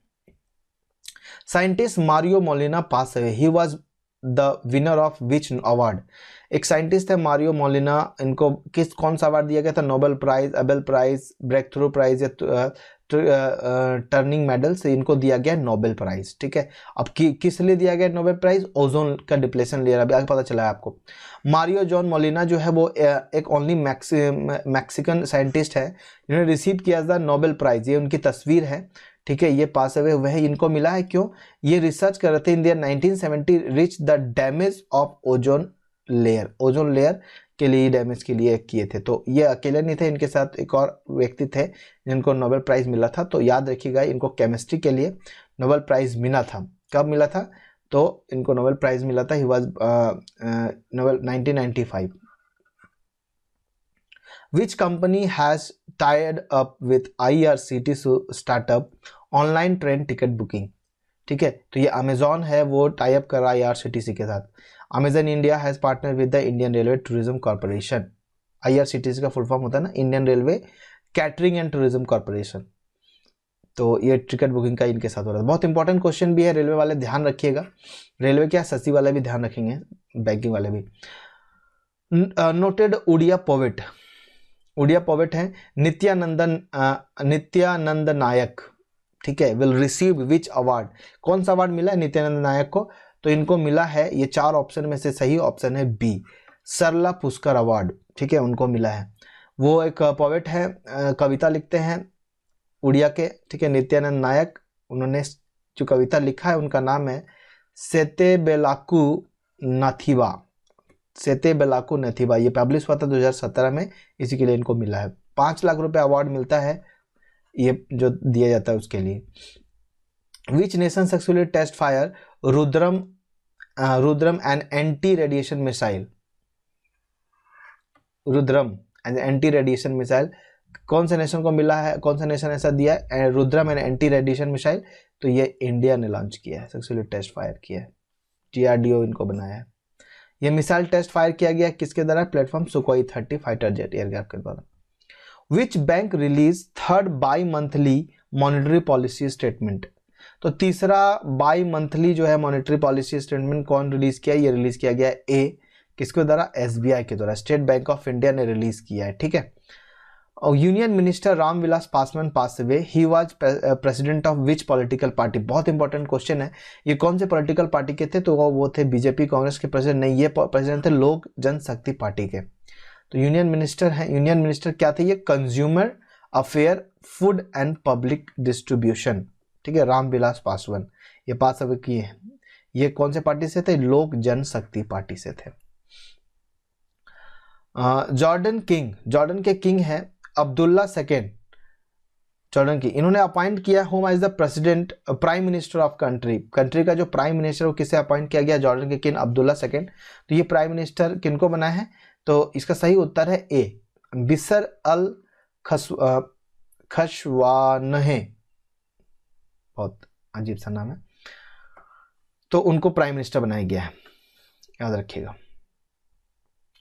Scientist Mario Molina pass away, he was the winner of which award? एक साइंटिस्ट है मारियो मोलिना, इनको कौन सा अवार्ड दिया गया था? Nobel prize, Abel prize, breakthrough prize या टर्निंग मेडल से इनको दिया गया नोबेल प्राइज, ठीक है। अब किस लिए दिया गया नोबेल प्राइज? ओजोन का डिप्लेशन ले रहा है, पता चला है आपको। मारियो जॉन मोलिना जो है वो एक ओनली मैक्सिकन साइंटिस्ट है जिन्होंने रिसीव किया था नोबेल प्राइज। ये उनकी तस्वीर है, ठीक है, ये पास अवे हुए हैं। इनको मिला है क्यों? ये रिसर्च कर रहे थे इन 1970 rich the damage of ozone layer के लिए डैमेज के लिए किए थे। तो ये अकेले नहीं थे, इनके साथ एक और व्यक्ति थे जिनको नोबेल प्राइज मिला था। तो याद रखिएगा इनको केमिस्ट्री के लिए नोबेल प्राइज मिला था। कब मिला था? तो इनको नोबेल प्राइज मिला था, he was Nobel 1995। Which company has tied up with IRCTC startup online train ticket booking. ठीक है, तो ये अमेजॉन है, वो टाई अप कर रहा है IRCTC के साथ। Amazon India has partner with the Indian railway tourism corporation. IRCTC का फुल फॉर्म होता है ना Indian railway catering and tourism corporation. तो ये टिकट बुकिंग का इनके साथ हो रहा है। बहुत इंपॉर्टेंट क्वेश्चन भी है, रेलवे वाले ध्यान रखिएगा। रेलवे क्या, ससी वाले भी ध्यान रखेंगे, बैंकिंग वाले भी। नोटेड उड़िया पोवेट, उड़िया पोवेट है नित्यानंद नायक। ठीक है, विल रिसीव विच अवार्ड, कौन सा अवार्ड मिला है नित्यानंद नायक को? तो इनको मिला है, ये 4 ऑप्शन में से सही ऑप्शन है बी, सरला पुरस्कार अवार्ड। ठीक है, उनको मिला है। वो एक पोवेट है, कविता लिखते हैं उड़िया के। ठीक है, नित्यानंद नायक, उन्होंने जो कविता लिखा है उनका नाम है सेते बेलाकू नाथिबा। सेते बेलाकू नाथिबा, ये पब्लिश हुआ था 2017 में, इसी के लिए इनको मिला है। 5 लाख रुपए अवार्ड मिलता है, ये जो दिया जाता है उसके लिए। Which nation successfully test fire Rudram an anti radiation missile. Rudram an anti radiation missile कौन से नेशन को मिला है, कौन सा नेशन ऐसा दिया है Rudram an anti radiation missile? तो ये इंडिया ने लॉन्च किया है, सक्सेसफुली टेस्ट फायर किया है, DRDO इनको बनाया है। ये मिसाइल टेस्ट फायर किया गया किसके द्वारा? प्लेटफॉर्म सुकोई 30 फाइटर जेट एयरक्राफ्ट के द्वारा। Which bank release third by monthly monetary policy statement. तो तीसरा बाई मंथली जो है मॉनेटरी पॉलिसी स्टेटमेंट कौन रिलीज किया? ये रिलीज किया गया ए, किसके द्वारा? SBI के द्वारा, स्टेट बैंक ऑफ इंडिया ने रिलीज किया है। ठीक है, और union minister Ramvilas Paswan pass away, he was president of which political party. बहुत इंपॉर्टेंट क्वेश्चन है, ये कौन से पॉलिटिकल पार्टी के थे? तो वो थे बीजेपी कांग्रेस के प्रेसिडेंट नहीं, ये प्रेसिडेंट थे लोक जनशक्ति पार्टी के। तो यूनियन मिनिस्टर है, यूनियन मिनिस्टर क्या थे? ये consumer affair, food and public distribution. ठीक है, रामविलास पासवान ये पास अवे किए हैं। ये कौन से पार्टी से थे? लोक जनशक्ति पार्टी से थे। जॉर्डन के किंग है अब्दुल्ला सेकेंड जॉर्डन की, इन्होंने अपॉइंट किया whom as the president prime minister of country का जो प्राइम मिनिस्टर वो किसे अपॉइंट किया गया? जॉर्डन के किंग अब्दुल्ला सेकेंड। तो ये प्राइम मिनिस्टर किनको बनाया है? तो इसका सही उत्तर है ए, बिसर अल खशवानहे, बहुत अजीब सा नाम है, तो उनको प्राइम मिनिस्टर बनाया गया है, याद रखिएगा।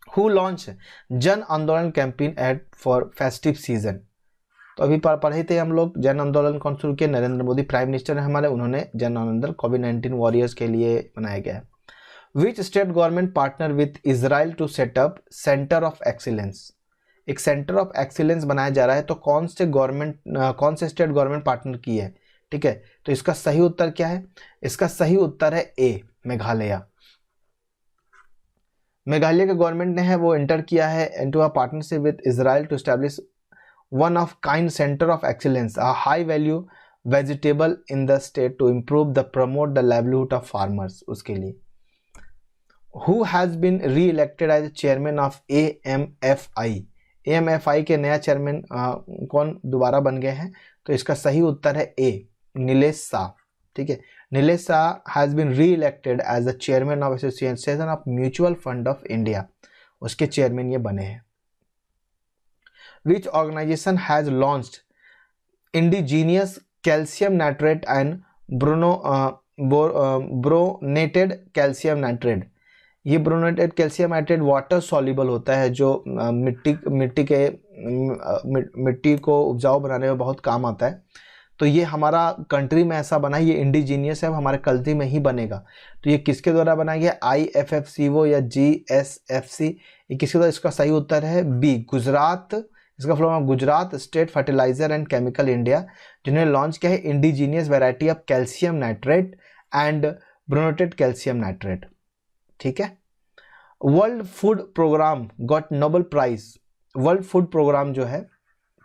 Who launch Jan Andolan campaign ahead for festive season. तो अभी पढ़े थे हम लोग, जन आंदोलन कौन शुरू किया? नरेंद्र मोदी प्राइम मिनिस्टर है हमारे, उन्होंने जन आंदोलन कोविड-19 वॉरियर्स के लिए बनाया गया है। Which state government partner with Israel to set up centre of excellence. एक सेंटर ऑफ एक्सीलेंस बनाया जा रहा है, तो कौन से स्टेट गवर्नमेंट पार्टनर की है? ठीक है, तो इसका सही उत्तर क्या है? इसका सही उत्तर है ए, मेघालय। मेघालय के गवर्नमेंट ने है वो एंटर किया है into a partnership with Israel to establish one of kind centre of excellence, a high value vegetable in the state to improve the promote the livelihood of farmers, उसके लिए। हु हैज बीन री elected as chairman of AMFI। AMFI के नया chairman कौन दोबारा बन गए हैं? तो इसका सही उत्तर है ए, नीलेश शाह। ठीक है, नीलेश शाह हैज बीन री elected as the chairman of association of mutual fund of India, उसके चेयरमैन ये बने हैं। Which organisation has launched indigenous calcium nitrate and boronated calcium nitrate. ये boronated calcium nitrate water soluble होता है, जो मिट्टी को उपजाऊ बनाने में बहुत काम आता है। तो ये हमारा कंट्री में ऐसा बना है, ये इंडिजीनियस है, हमारे कंट्री में ही बनेगा। तो ये किसके द्वारा बनाया गया? IFFCO या GSFC, ये किसके द्वारा? इसका सही उत्तर है बी, गुजरात। इसका full form Gujarat state fertiliser and chemical India, जिन्होंने लॉन्च किया है indigenous variety of calcium nitrate and boronated calcium nitrate. ठीक है, world food programme got Nobel prize. World food programme जो है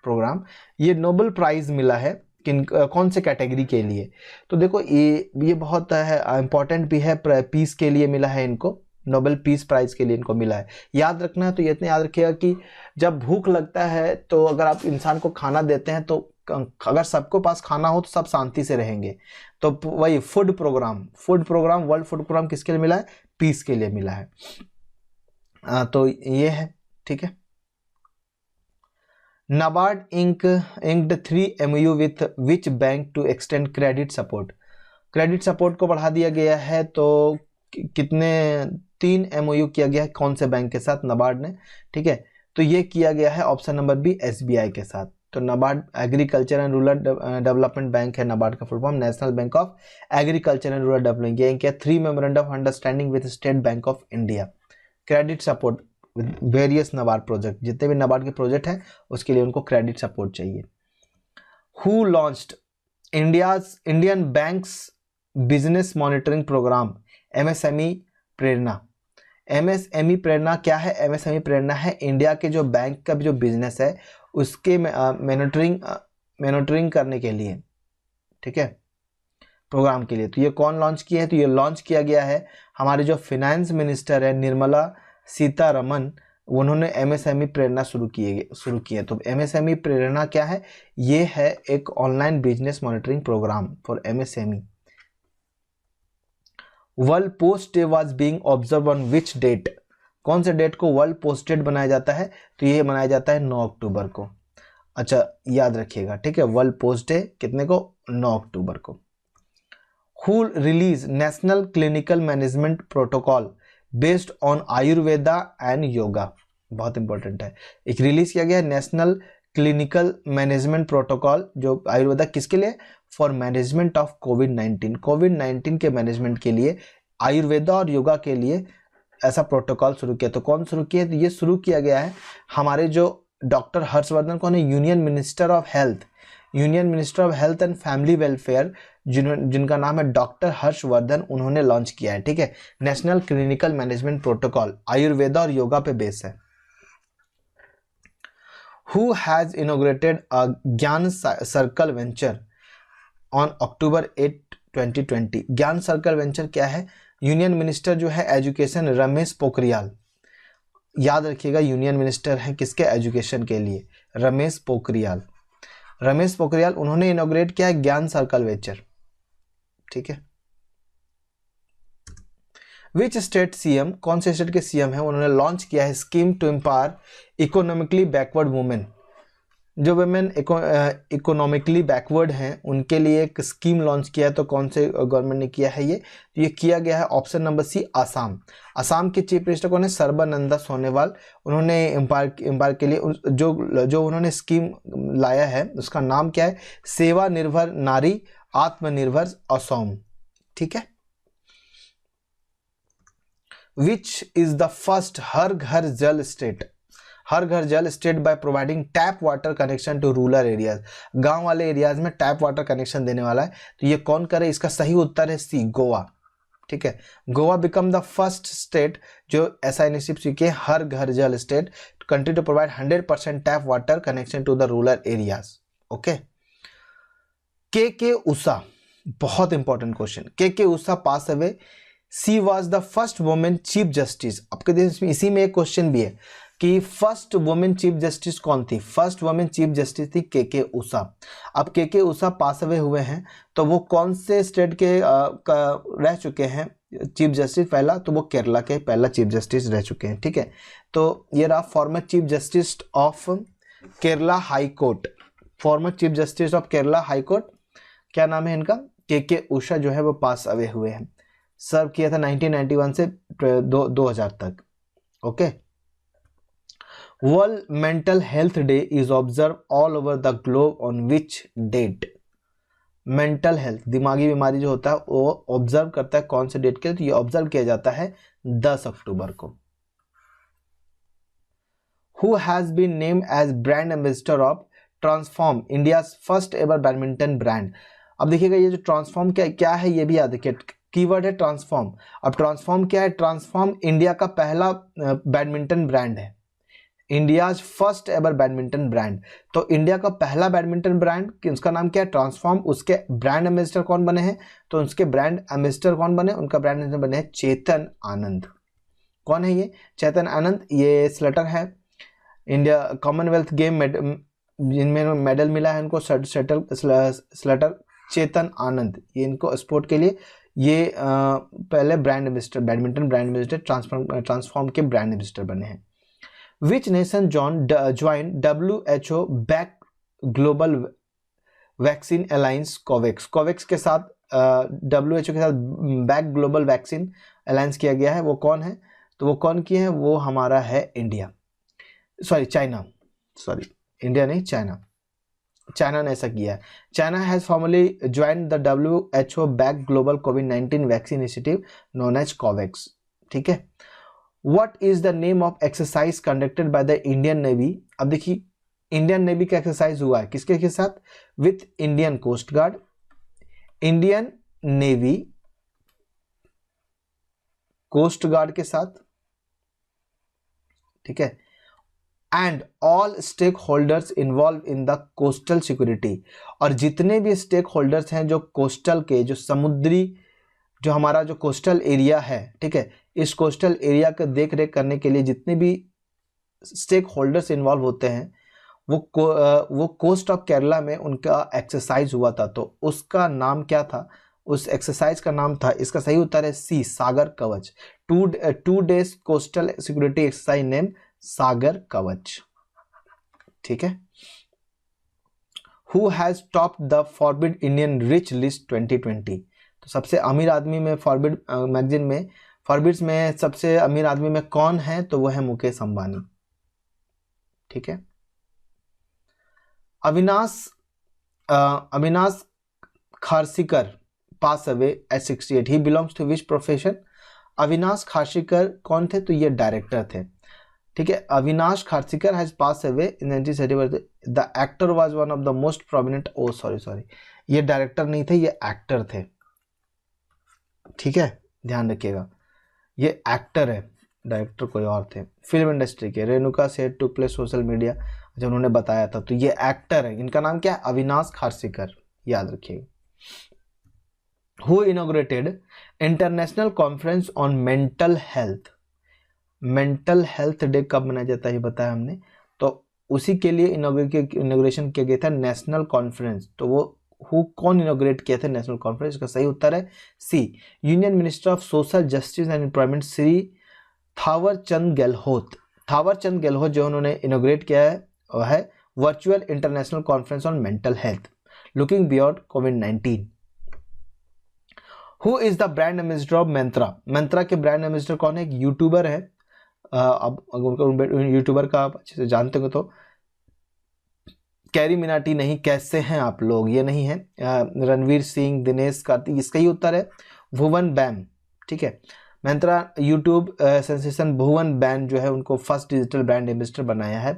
प्रोग्राम, ये नोबेल प्राइज मिला है कौन से कैटेगरी के लिए? तो देखो ये बहुत है इंपॉर्टेंट भी है, पीस के लिए मिला है इनको नोबेल पीस प्राइज के लिए इनको मिला है। याद रखना है तो ये इतना याद रखिएगा कि जब भूख लगता है तो अगर आप इंसान को खाना देते हैं तो अगर सबको पास खाना हो तो सब शांति से रहेंगे। तो वही food programme world food programme किसके लिए मिला है? पीस के लिए मिला है। तो ये है, ठीक है। NABARD inked 3 MOU with which bank to extend credit support. Credit support को बढ़ा दिया गया है, तो कितने 3 MOU किया गया है कौन से बैंक के साथ? नाबार्ड ने, ठीक है। तो ये किया गया है ऑप्शन नंबर बी SBI के साथ। तो NABARD agriculture and rural development bank है, नाबार्ड का full form national bank of agriculture and rural development. ये क्या 3 memorandum of understanding with state bank of India, credit support various NABARD project, जितने भी नाबार्ड के प्रोजेक्ट हैं उसके लिए उनको क्रेडिट सपोर्ट चाहिए। Who launched Indian banks business monitoring programme MSME Prerna. MSME Prerna क्या है? MSME प्रेरणा है इंडिया के जो बैंक का जो बिजनेस है उसके मॉनिटरिंग करने के लिए, ठीक है, प्रोग्राम के लिए। तो ये कौन लॉन्च किया है? तो ये लॉन्च किया गया है हमारे जो फाइनेंस मिनिस्टर है निर्मला सीतारमन, उन्होंने MSME प्रेरणा शुरू किए। तो MSME प्रेरणा क्या है? ये है एक online business monitoring programme for MSME। World post day was being observe on which date? कौन से डेट को वर्ल्ड पोस्ट डे मनाया जाता है? तो ये मनाया जाता है 9 अक्टूबर को। अच्छा, याद रखिएगा, ठीक है। वर्ल्ड पोस्ट डे कितने को? 9 अक्टूबर को। Who release national clinical management protocol based on Ayurveda and yoga? बहुत इंपॉर्टेंट है। एक रिलीज किया गया है नेशनल क्लिनिकल मैनेजमेंट प्रोटोकॉल, जो आयुर्वेदा किसके लिए? फॉर मैनेजमेंट ऑफ कोविड-19 के मैनेजमेंट के लिए आयुर्वेदा और योगा के लिए ऐसा प्रोटोकॉल शुरू किया। तो कौन शुरू किया? तो ये शुरू किया गया है हमारे जो डॉक्टर हर्षवर्धन, कौन है? Union minister of health and family welfare, जिनका नाम है डॉक्टर हर्षवर्धन, उन्होंने लॉन्च किया है, ठीक है। National clinical management protocol Ayurveda और योगा पे बेस है। हु हैज इनॉग्रेटेड अ ज्ञान सर्कल वेंचर ऑन October 8, 2020? ज्ञान सर्कल वेंचर क्या है? यूनियन मिनिस्टर जो है एजुकेशन रमेश पोखरियाल, याद रखिएगा, यूनियन मिनिस्टर है किसके? एजुकेशन के लिए, रमेश पोखरियाल। उन्होंने इनॉग्रेट किया है ज्ञान सर्कल वेंचर, ठीक है। विच स्टेट CM, कौन से स्टेट के CM है, उन्होंने लॉन्च किया है scheme to empower economically backward women? जो वुमेन इकोनॉमिकली बैकवर्ड हैं उनके लिए एक स्कीम लॉन्च किया है। तो कौन से गवर्नमेंट ने किया है ये? तो ये किया गया है ऑप्शन नंबर सी आसाम के चीफ मिनिस्टर कौन है? सर्बानंदा सोनोवाल। उन्होंने एम्पायर के लिए जो उन्होंने स्कीम लाया है उसका नाम क्या है? सेवा निर्भर नारी आत्मनिर्भर असम, ठीक है। Which is the first Har Ghar Jal state by providing tap water connection to rural areas? गांव वाले एरियाज में टैप वाटर कनेक्शन देने वाला है। तो ये कौन करे? इसका सही उत्तर है सी, गोवा, ठीक है। Goa become the first state जो ऐसा इनिशिएटिव किए Har Ghar Jal state country to provide 100% tap water connection to the rural areas, okay. K Usha, बहुत important question. K Usha pass away, she was the first women chief justice. आपके देश में इसी में एक क्वेश्चन भी है कि फर्स्ट वुमेन चीफ जस्टिस कौन थी? फर्स्ट वुमेन चीफ जस्टिस थी के उषा। अब के उषा पास अवे हुए हैं, तो वो कौन से स्टेट के रह चुके हैं चीफ जस्टिस? पहला तो वो केरला के पहला चीफ जस्टिस रह चुके हैं, ठीक है। तो ये रहा former chief justice of Kerala high court, क्या नाम है इनका? के उषा जो है वो पास अवे हुए हैं। सर्व किया था 1991 से 2000 तक, okay. World mental health day is observe all over the globe on which date? Mental health, दिमागी बीमारी जो होता है वो ऑब्जर्व करता है कौन से डेट के? तो ये ऑब्जर्व किया जाता है 10 अक्टूबर को। Who has been named as brand ambassador of transform, India first ever badminton brand? अब देखिएगा ये जो ट्रांसफॉर्म क्या है ये भी याद रखिए, कीवर्ड है ट्रांसफॉर्म। अब ट्रांसफॉर्म क्या है? ट्रांसफॉर्म इंडिया का पहला बैडमिंटन ब्रांड है, India's first ever badminton brand. तो इंडिया का पहला बैडमिंटन ब्रांड, उसका नाम क्या है? ट्रांसफॉर्म। उसके ब्रांड एम्बेसडर कौन बने हैं? तो उसके ब्रांड एम्बेसडर कौन बने? उनका ब्रांड एम्बेसडर बने हैं चेतन आनंद, कौन है ये? चेतन आनंद, ये स्लटर है। इंडिया कॉमनवेल्थ गेम जिनमें मेडल मिला है उनको स्लटर चेतन आनंद, ये इनको स्पोर्ट के लिए ये पहले brand ambassador, badminton brand ambassador, transform के ब्रांड एम्बेसडर बने हैं। Which nation join WHO back global vaccine alliance Covax, Covax के साथ WHO के साथ बैक ग्लोबल वैक्सीन अलायंस किया गया है, वो कौन है? तो वो कौन की है? वो हमारा है India, sorry China, sorry India नहीं चाइना, चाइना ने ऐसा किया है। China has formally joined the WHO back global कोविड-19 vaccine initiative known as COVAX, ठीक है। What is the name of exercise conducted by the Indian navy? अब देखिए इंडियन नेवी का एक्सरसाइज हुआ है किसके के साथ? With Indian coast guard, Indian navy coast guard के साथ, ठीक है, and all stakeholders involve in the coastal security, और जितने भी स्टेक होल्डर्स हैं जो कोस्टल के, जो समुद्री, जो हमारा जो कोस्टल एरिया है, ठीक है, इस कोस्टल एरिया का देख रेख करने के लिए जितने भी स्टेक होल्डर्स इन्वॉल्व होते हैं, वो कोस्ट ऑफ केरला में उनका एक्सरसाइज हुआ था, तो उसका नाम क्या था? उस एक्सरसाइज का नाम था, इसका सही उत्तर है सी, सागर Kavach. 2 days coastal security exercise name Sagar Kavach, ठीक है। Who has top the Forbes Indian rich list 2020? तो सबसे अमीर आदमी में फॉरबिड मैगजीन में, फॉरबिड्स में सबसे अमीर आदमी में कौन है? तो वो है मुकेश अंबानी, ठीक है। Avinash Kharsikar pass away at 68, he belongs to which profession? Avinash Kharsikar कौन थे? तो ये डायरेक्टर थे, ठीक है। Avinash Kharsikar has pass away in 1971, the actor was one of the most prominent, oh sorry, ये डायरेक्टर नहीं थे, ये एक्टर थे, ठीक है, ध्यान रखिएगा, ये एक्टर है, डायरेक्टर कोई और थे। फिल्म इंडस्ट्री के रेणुका सेठ टू प्ले सोशल मीडिया, जब उन्होंने बताया था, तो ये एक्टर है, इनका नाम क्या है? अविनाश खारसीकर, याद रखिएगा। Who inaugurated international conference on mental health? Mental health day कब मनाया जाता है ये बताया हमने, तो उसी के लिए इनॉग्रेशन किया गया था नेशनल कॉन्फ्रेंस, तो वो कौन इनॉग्रेट किया था नेशनल कॉन्फ्रेंस? इसका सही उत्तर है C, union minister of social justice and employment Shri Thawar Chand Gehlot. Thawar Chand Gehlot जो उन्होंने इनॉग्रेट किया है वह है virtual international conference on mental health looking beyond कोविड-19। Who is the brand ambassador of Myntra? Myntra के ब्रांड एम्बेसडर कौन है? एक यूट्यूबर है, अब अगर यूट्यूबर का आप अच्छे से जानते हो तो कैरी मिनाटी नहीं, कैसे हैं आप लोग, ये नहीं है, रणवीर सिंह, दिनेश कार्तिक, इसका ही उत्तर है भुवन बैम, ठीक है। मंत्रा यूट्यूब सेंसेशन भुवन बैम जो है उनको फर्स्ट डिजिटल ब्रांड एम्बेसडर बनाया है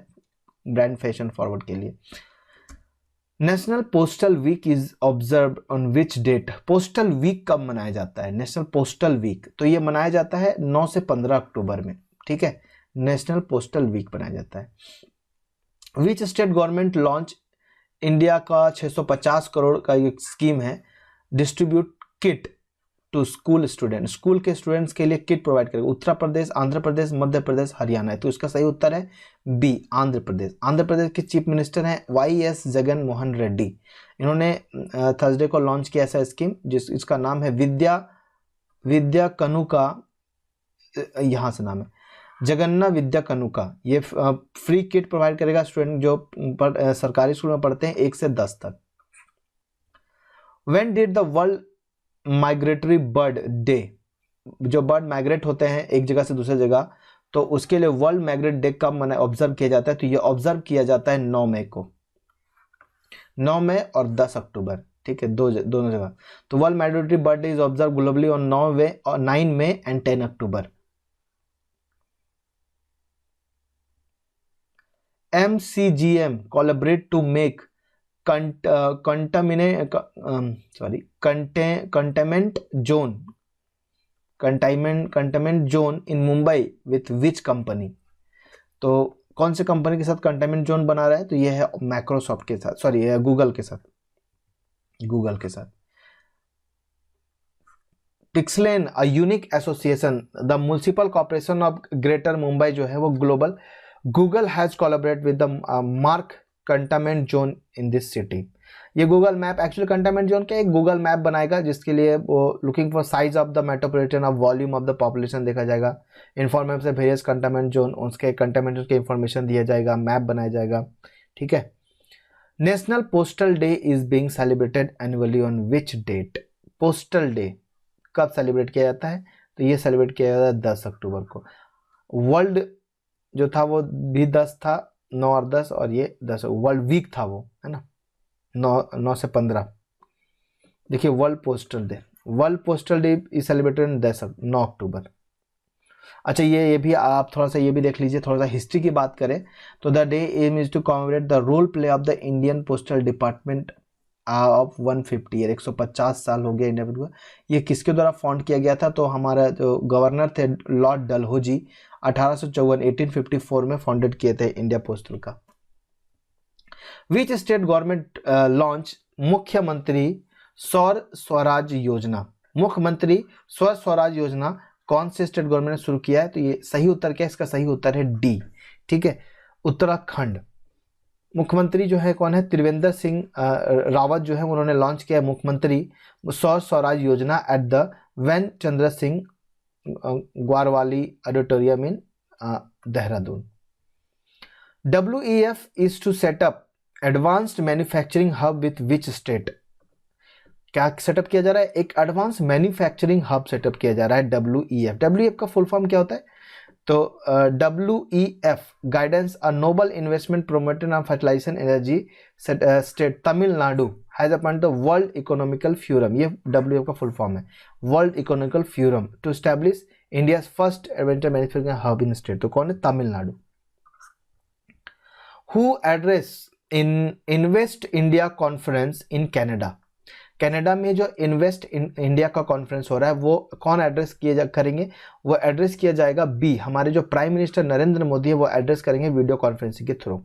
ब्रांड फैशन फॉरवर्ड के लिए। National postal week is observe on which date? Postal week कब मनाया जाता है? नेशनल पोस्टल वीक तो ये मनाया जाता है 9 से 15 अक्टूबर में, ठीक है, नेशनल पोस्टल वीक मनाया जाता है। Which state government launch India का 650 करोड़ का एक स्कीम है distribute kit to school student, school के स्टूडेंट्स के लिए किट प्रोवाइड करेगा? उत्तर प्रदेश, आंध्र प्रदेश, मध्य प्रदेश, हरियाणा है, तो इसका सही उत्तर है बी, आंध्र प्रदेश। आंध्र प्रदेश के चीफ मिनिस्टर हैं YS जगन मोहन रेड्डी, इन्होंने थर्सडे को लॉन्च किया ऐसा स्कीम इसका नाम है विद्या कनुका, यहाँ से नाम है जगन्ना विद्या कनुका। ये फ्री किट प्रोवाइड करेगा स्टूडेंट जो सरकारी स्कूल में पढ़ते हैं 1 से 10 तक। When did the world migratory bird day, जो बर्ड माइग्रेट होते हैं एक जगह से दूसरी जगह, तो उसके लिए वर्ल्ड माइग्रेट डे कब ऑब्जर्व किया जाता है? तो ये ऑब्जर्व किया जाता है 9 मई को, 9 मई और 10 अक्टूबर, ठीक है, दोनों जगह। तो world migratory bird day is observe globally on 9 May and 10 October. MCGM collaborate to make containment zone in Mumbai with which company? तो कौन से कंपनी के साथ कंटेनमेंट जोन बना रहा है? तो ये है माइक्रोसॉफ्ट के साथ, सॉरी गूगल के साथ। पिक्सलेन a unique association the municipal corporation of greater Mumbai जो है वो global Google has collaborate with the mark containment zone in this city. ये Google map actually containment zone के एक गूगल मैप बनाएगा जिसके लिए वो looking for size of the metropolitan of volume of the population देखा जाएगा, इन्फॉर्मेशन से वेरियस कंटेनमेंट जोन उसके कंटेनमेंट के इंफॉर्मेशन दिया जाएगा, मैप बनाया जाएगा। ठीक है। National postal day is being celebrated annually on which date? Postal day कब सेलिब्रेट किया जाता है? तो ये सेलिब्रेट किया जाता है 10 अक्टूबर को। वर्ल्ड जो था वो भी 10 था, 9 और 10, और ये 10 वर्ल्ड वीक था वो, है ना, 9 से 15। देखिए world postal day is celebrated 9 अक्टूबर। अच्छा ये भी आप थोड़ा सा ये भी देख लीजिए, थोड़ा सा हिस्ट्री की बात करें तो the day aim is to commemorate the role play of the Indian postal department of 150 year, 150 साल हो गया इंडिया को। ये किसके द्वारा फाउंड किया गया था? तो हमारा जो गवर्नर थे लॉर्ड डलहौजी 1854 में फाउंडेड किए थे इंडिया पोस्टल का। विच स्टेट गवर्नमेंट लॉन्च मुख्यमंत्री सौर स्वराज योजना? मुख्यमंत्री सौर स्वराज योजना कौन से स्टेट गवर्नमेंट ने शुरू किया है? तो ये सही उत्तर क्या है? इसका सही उत्तर है डी। ठीक है, उत्तराखंड। मुख्यमंत्री जो है कौन है? त्रिवेंद्र सिंह रावत जो है उन्होंने लॉन्च किया मुख्यमंत्री सौर स्वराज योजना एट द वैन Chandra Singh Garhwali auditorium in Dehradun. WEF is to set up advanced manufacturing hub with which state? क्या सेटअप किया जा रहा है? एक एडवांस मैन्युफैक्चरिंग हब सेटअप किया जा रहा है WEF। WEF का फुल फॉर्म क्या होता है? तो WEF guidance a noble investment promoted on fertilization energy state Tamil Nadu has appointed the world economical forum. ये WEF का फुल फॉर्म है, world economical forum, to establish India first adventure manufacturing hub in state. तो कौन है? Tamil Nadu. Who address in invest India conference in Canada? Canada में जो invest in India का conference हो रहा है वो कौन एड्रेस करेंगे? वो एड्रेस किया जाएगा बी, हमारे जो प्राइम मिनिस्टर नरेंद्र मोदी है वो एड्रेस करेंगे वीडियो कॉन्फ्रेंसिंग के through.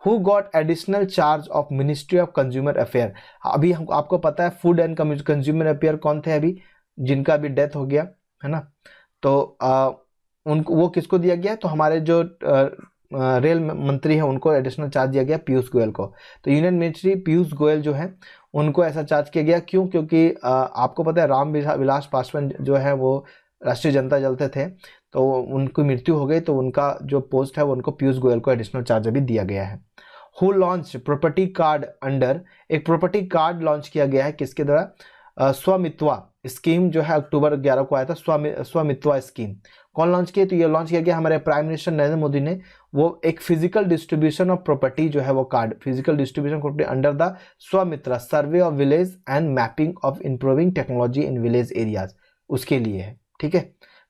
Who got additional charge of ministry of consumer affair? अभी हमको आपको पता है फूड एंड कंज्यूमर अफेयर कौन थे अभी, जिनका अभी डेथ हो गया है ना, तो उनको वो किसको दिया गया? तो हमारे जो रेल मंत्री है उनको एडिशनल चार्ज दिया गया पीयूष गोयल को। तो यूनियन मिनिस्ट्री पीयूष गोयल जो है उनको ऐसा चार्ज किया गया। क्यों? क्योंकि आपको पता है राम विलास पासवान जो है वो राष्ट्रीय जनता दल थे, तो उनकी मृत्यु हो गई, तो उनका जो पोस्ट है वो उनको पीयूष गोयल को एडिशनल चार्ज अभी दिया गया है। Who launch property card under? एक प्रॉपर्टी कार्ड लॉन्च किया गया है किसके द्वारा? स्वामित्वा स्कीम जो है अक्टूबर 11 को आया था, स्वामित्वा स्कीम। कौन लॉन्च किया? तो ये लॉन्च किया गया हमारे प्राइम मिनिस्टर नरेंद्र मोदी ने। वो एक फिजिकल डिस्ट्रीब्यूशन ऑफ प्रॉपर्टी जो है वो card, physical distribution property under the Swamitva survey of village and mapping of improving technology in village areas, उसके लिए है। ठीक है,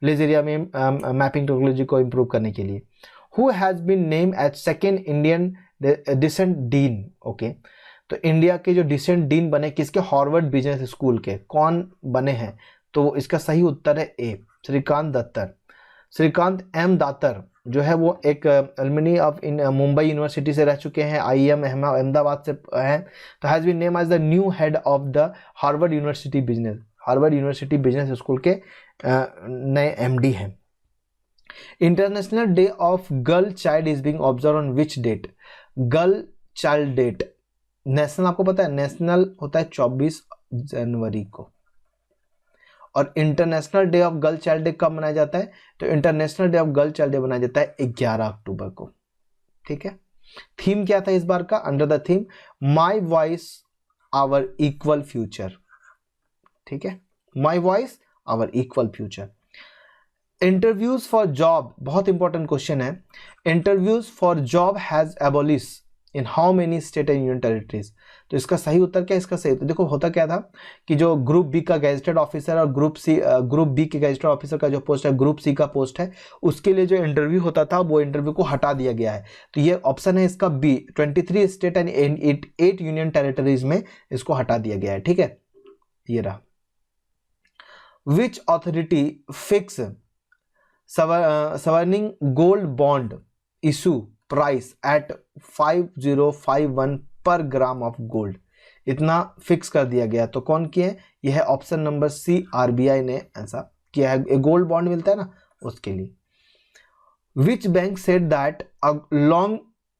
विलेज एरिया में मैपिंग टेक्नोलॉजी को इंप्रूव करने के लिए। Who has been name as second Indian descent dean? Okay, तो इंडिया के जो डिसेंट डीन बने किसके? हार्वर्ड बिजनेस स्कूल के। कौन बने हैं? तो इसका सही उत्तर है ए, श्रीकांत दत्तर। श्रीकांत एम दातर जो है वो एक एलुमनी ऑफ मुंबई यूनिवर्सिटी से रह चुके हैं, IIM अहमदाबाद से हैं, तो has been name as the new head of the Harvard university business school के नए MD हैं। International day of girl child is being observe on which date? Girl child date national, आपको पता है नेशनल होता है 24 जनवरी को, और international day of girl child day कब मनाया जाता है? तो international day of girl child day मनाया जाता है 11 अक्टूबर को। ठीक है, थीम क्या था इस बार का? Under the theme my voice our equal future. ठीक है, my voice our equal future. Interviews for job, बहुत इंपॉर्टेंट क्वेश्चन है। Interviews for job has abolish in how many state and union territories? तो इसका सही उत्तर क्या है? इसका सही उत्तर देखो होता क्या था कि जो ग्रुप बी का गैजेटेड ऑफिसर और ग्रुप बी के गैजेटेड ऑफिसर का जो पोस्ट है, ग्रुप सी का पोस्ट है, उसके लिए जो इंटरव्यू होता था वो इंटरव्यू को हटा दिया गया है। तो ये ऑप्शन है इसका B, 23 state and 8 union territories में इसको हटा दिया गया है। ठीक है, ये रहा। Which authority fix sovereign gold bond issue price at 5051 per gram of gold? इतना फिक्स कर दिया गया। तो कौन किए? यह है ऑप्शन नंबर सी, आरबीआई ने ऐसा किया है। गोल्ड बॉन्ड मिलता है ना, उसके लिए। Which bank said that a long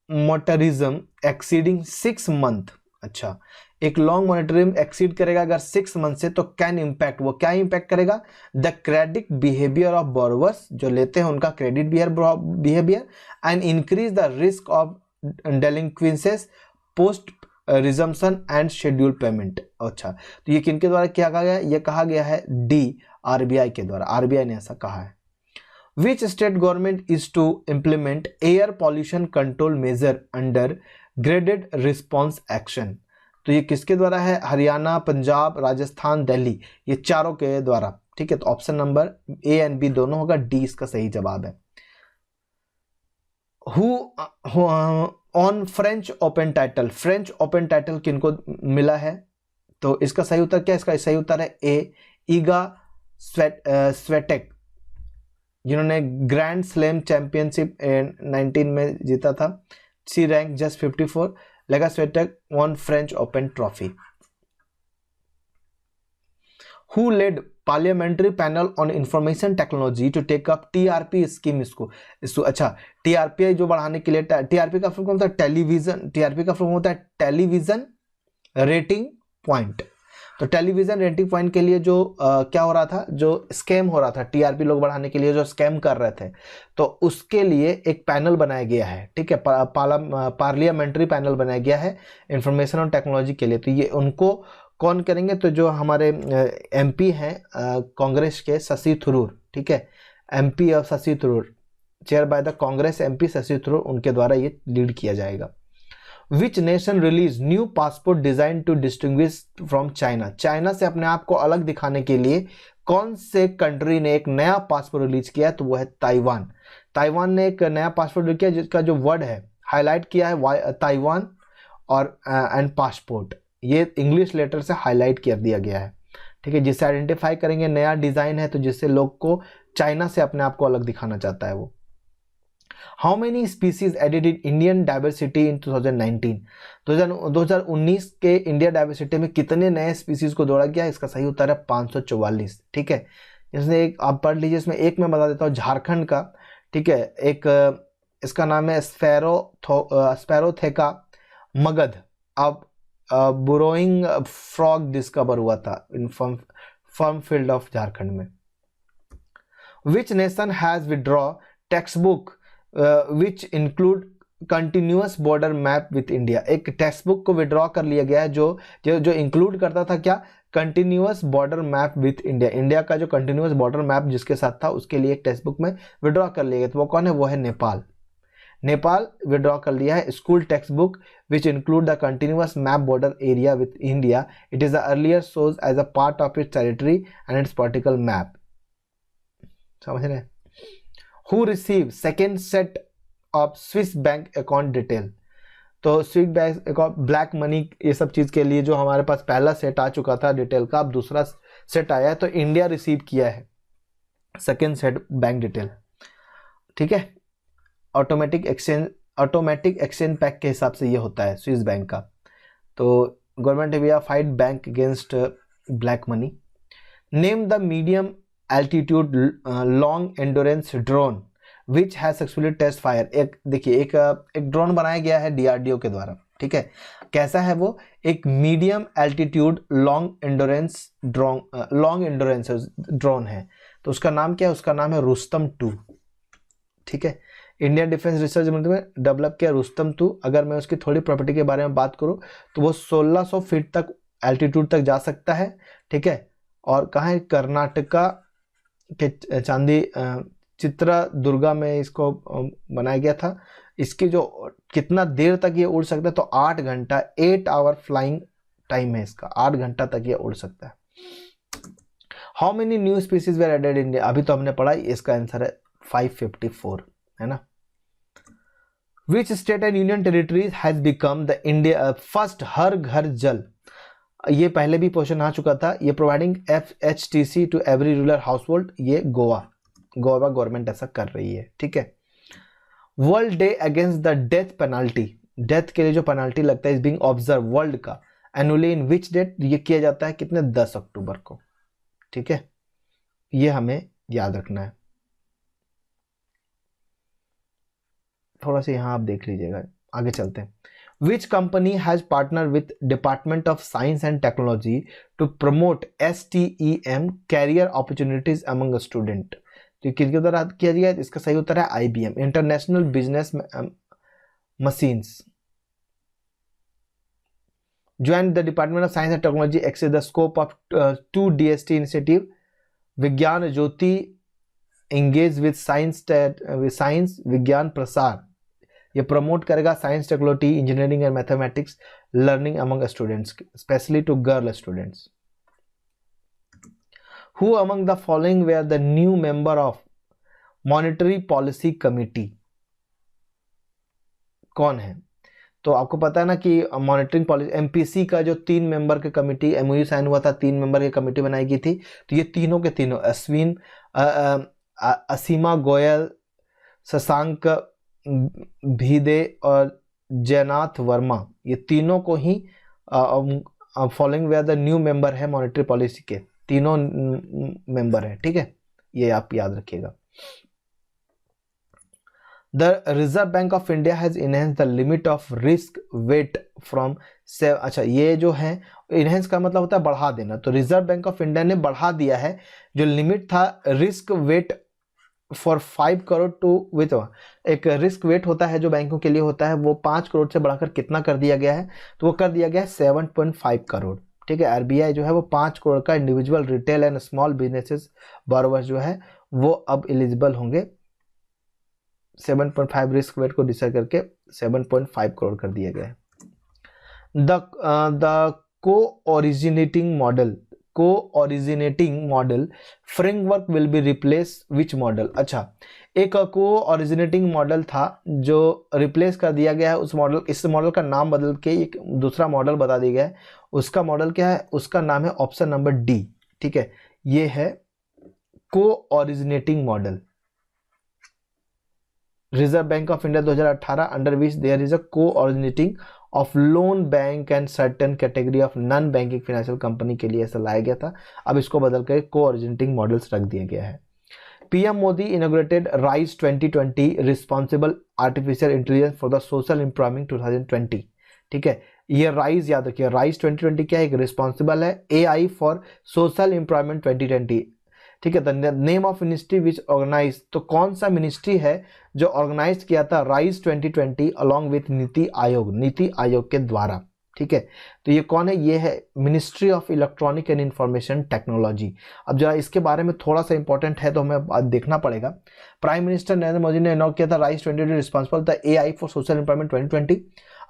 moratorium exceeding 6 month, अच्छा एक लॉन्ग मॉनिटरिज्म एक्सीड करेगा अगर 6 मंथ से, तो कैन इम्पैक्ट, वो क्या इम्पैक्ट करेगा? The credit behaviour of borrowers, जो लेते हैं उनका credit behaviour, and increase the risk of delinquencies post resumption and schedule payment. अच्छा, तो ये किनके द्वारा किया गया है? ये कहा गया है डी, आरबीआई के द्वारा। आरबीआई ने ऐसा कहा है। Which state government is to implement air pollution control measure under graded response action? तो ये किसके द्वारा है? हरियाणा, पंजाब, राजस्थान, दिल्ली, ये चारों के द्वारा। ठीक है, तो option number A and B दोनों होगा, डी इसका सही जवाब है। On French open title, French open title किनको मिला है? तो इसका सही उत्तर क्या? इसका सही उत्तर है ए, ईगा स्वेटेक, जिन्होंने ग्रैंड स्लैम चैंपियनशिप 19 में जीता था। See rank just 54, Iga Swiatek won French open trophy. Who led parliamentary panel on information technology to take up TRP scheme? इसको अच्छा, टीआरपी जो बढ़ाने के लिए, टीआरपी का फुल फॉर्म होता है टेलीविजन, टीआरपी का फुल फॉर्म होता है टेलीविजन रेटिंग पॉइंट। तो टेलीविजन रेटिंग पॉइंट के लिए जो क्या हो रहा था, जो स्कैम हो रहा था, टीआरपी लोग बढ़ाने के लिए जो स्कैम कर रहे थे, तो उसके लिए एक पैनल बनाया गया है। ठीक है, पार्लियामेंट्री पैनल बनाया गया है इंफॉर्मेशन और टेक्नोलॉजी के लिए। तो ये उनको कौन करेंगे? तो जो हमारे एमपी हैं कांग्रेस के, शशि थरूर, ठीक है, MP of Shashi Tharoor, chair by the Congress MP Shashi Tharoor, उनके द्वारा ये लीड किया जाएगा। Which nation released new passport designed to distinguish from China? China से अपने आप को अलग दिखाने के लिए कौन से कंट्री ने एक नया पासपोर्ट रिलीज किया? तो वो है ताइवान। ताइवान ने एक नया पासपोर्ट रिलीज किया जिसका जो वर्ड है हाईलाइट किया है ताइवान और एंड पासपोर्ट, ये इंग्लिश लेटर से हाईलाइट कर दिया गया है। ठीक है, जिससे आइडेंटिफाई करेंगे नया डिजाइन है, तो जिससे लोग को चाइना से अपने आप को अलग दिखाना चाहता है वो। How many species added in Indian diversity in 2019? 2019 के इंडिया डाइवर्सिटी में कितने नए स्पीसीज को जोड़ा गया? इसका सही उत्तर है 544। ठीक है, इसमें एक आप पढ़ लीजिए, इसमें एक मैं बता देता हूँ झारखंड का। ठीक है, एक इसका नाम है स्पैरोथेका मगध। अब बुरोइंग फ्रॉग डिस्कवर हुआ था इन फर्म फील्ड ऑफ झारखंड में। Which nation has withdraw textbook which include continuous border map with India? एक टेक्स्ट बुक को विड्रॉ कर लिया गया है जो इंक्लूड करता था क्या? Continuous border map with India. India का जो कंटिन्यूअस बॉर्डर मैप जिसके साथ था, उसके लिए एक टेक्स्ट बुक में विड्रॉ कर लिया गया। तो वो कौन है? वो है नेपाल। नेपाल विड्रॉ कर लिया है school text book which include the continuous map border area with India. It is the earlier shows as a part of its territory and its political map. समझ रहे हैं? Who receive second set of Swiss bank account detail? तो Swiss bank account black money ये सब चीज़ के लिए जो हमारे पास पहला सेट आ चुका था डिटेल का, अब दूसरा सेट आया है, तो इंडिया रिसीव किया है सेकेंड सेट बैंक डिटेल। ठीक है, ऑटोमेटिक एक्सचेंज पैक के हिसाब से ये होता है स्विस बैंक का। तो government India fight bank against black money. Name the medium altitude long endurance drone which has successfully test fire. एक देखिए एक ड्रोन बनाया गया है डीआरडीओ के द्वारा। ठीक है, कैसा है वो? एक medium altitude long endurance drone है। तो उसका नाम क्या है? उसका नाम है रुस्तम 2। ठीक है, इंडियन डिफेंस रिसर्च में डेवलप किया रुस्तम 2। अगर मैं उसकी थोड़ी प्रॉपर्टी के बारे में बात करूं तो वो 1600 फीट तक एल्टीट्यूड तक जा सकता है। ठीक है, और कहाँ है? कर्नाटका के चांदी चित्रदुर्गा में इसको बनाया गया था। इसकी जो कितना देर तक ये उड़ सकता है? तो 8 घंटा, 8 आवर फ्लाइंग टाइम है इसका, 8 घंटा तक ये उड़ सकता है। How many new species were added India? अभी तो हमने पढ़ा, इसका आंसर है 554, है ना। Which state and union territories has become the India first Har Ghar Jal? ये पहले भी क्वेश्चन आ चुका था। ये providing FHTC to every rural household, ये गोवा गवर्नमेंट ऐसा कर रही है। ठीक है, world day against the death penalty, death के लिए जो पेनाल्टी लगता है इज बीइंग ऑब्जर्व वर्ल्ड का एनुअली इन विच डेट, ये किया जाता है कितने 10 अक्टूबर को। ठीक है, ये हमें याद रखना है। थोड़ा सा यहाँ आप देख लीजिएगा, आगे चलते हैं। Which company has partner with department of science and technology to promote STEM career opportunities among student. तो किसके द्वारा किया गया? इसका सही उत्तर है IBM, international business machines. Joined the Department of Science and Technology exceeds the scope of 2 DST initiative. विज्ञान ज्योति engage with science विज्ञान प्रसार, ये प्रमोट करेगा science, technology, engineering and mathematics learning among students, specially to girl students. Who among the following were the new member of Monetary Policy Committee? कौन है? तो आपको पता है ना कि मॉनिटरिंग पॉलिसी MPC का जो 3 मेंबर के कमिटी MOU साइन हुआ था, 3 मेंबर की कमिटी बनाई गई थी। तो ये तीनों के तीनों अश्विन असीमा गोयल, शशांक भिदे और जयनाथ वर्मा, ये तीनों को ही following where the new member है मॉनेटरी पॉलिसी के, तीनों मेंबर है। ठीक है, ये आप याद रखिएगा। The Reserve Bank of India has enhanced the limit of risk weight from अच्छा, ये जो है enhance का मतलब होता है बढ़ा देना। तो रिजर्व बैंक ऑफ इंडिया ने बढ़ा दिया है जो लिमिट था risk weight for 5 crore to with, एक रिस्क वेट होता है जो बैंकों के लिए होता है, वो 5 करोड़ से बढ़ाकर कितना कर दिया गया है? तो वो कर दिया गया है 7.5 करोड़। ठीक है, RBI जो है वो 5 करोड़ का individual retail and small businesses borrowers जो है वो अब एलिजिबल होंगे। 7.5 रिस्क वेट को डिसाइड करके 7.5 करोड़ कर दिया गया है। The co-originating model framework will be replace which model? अच्छा, एक को-ओरिजिनेटिंग मॉडल था जो रिप्लेस कर दिया गया है, उस मॉडल, इस मॉडल का नाम बदल के एक दूसरा मॉडल बता दिया गया है। उसका मॉडल क्या है? उसका नाम है ऑप्शन नंबर डी। ठीक है, ये है co-originating model. Reserve bank of India 2018 under which there is a co-originating of loan bank and certain category of non banking financial company के लिए ऐसा लाया गया था। अब इसको बदल कर को-ओरिजिनेटिंग मॉडल्स रख दिया गया है। PM Modi inaugurated rise 2020 responsible artificial intelligence for the social employment 2020। ठीक है, ये राइज याद रखिए, राइज 2020 क्या है? एक रिस्पॉन्सिबल है AI फॉर सोशल एम्प्लॉयमेंट 2020। ठीक है, the name of ministry which organise, तो कौन सा मिनिस्ट्री है जो ऑर्गेनाइज किया था rise 2020 along with NITI Aayog, NITI Aayog के द्वारा। ठीक है, तो ये कौन है? ये है ministry of electronic and information technology. अब जरा इसके बारे में थोड़ा सा इंपॉर्टेंट है तो हमें देखना पड़ेगा। प्राइम मिनिस्टर नरेंद्र मोदी ने इनॉग्रेट किया था rise 2020 responsible the AI for social employment 2020।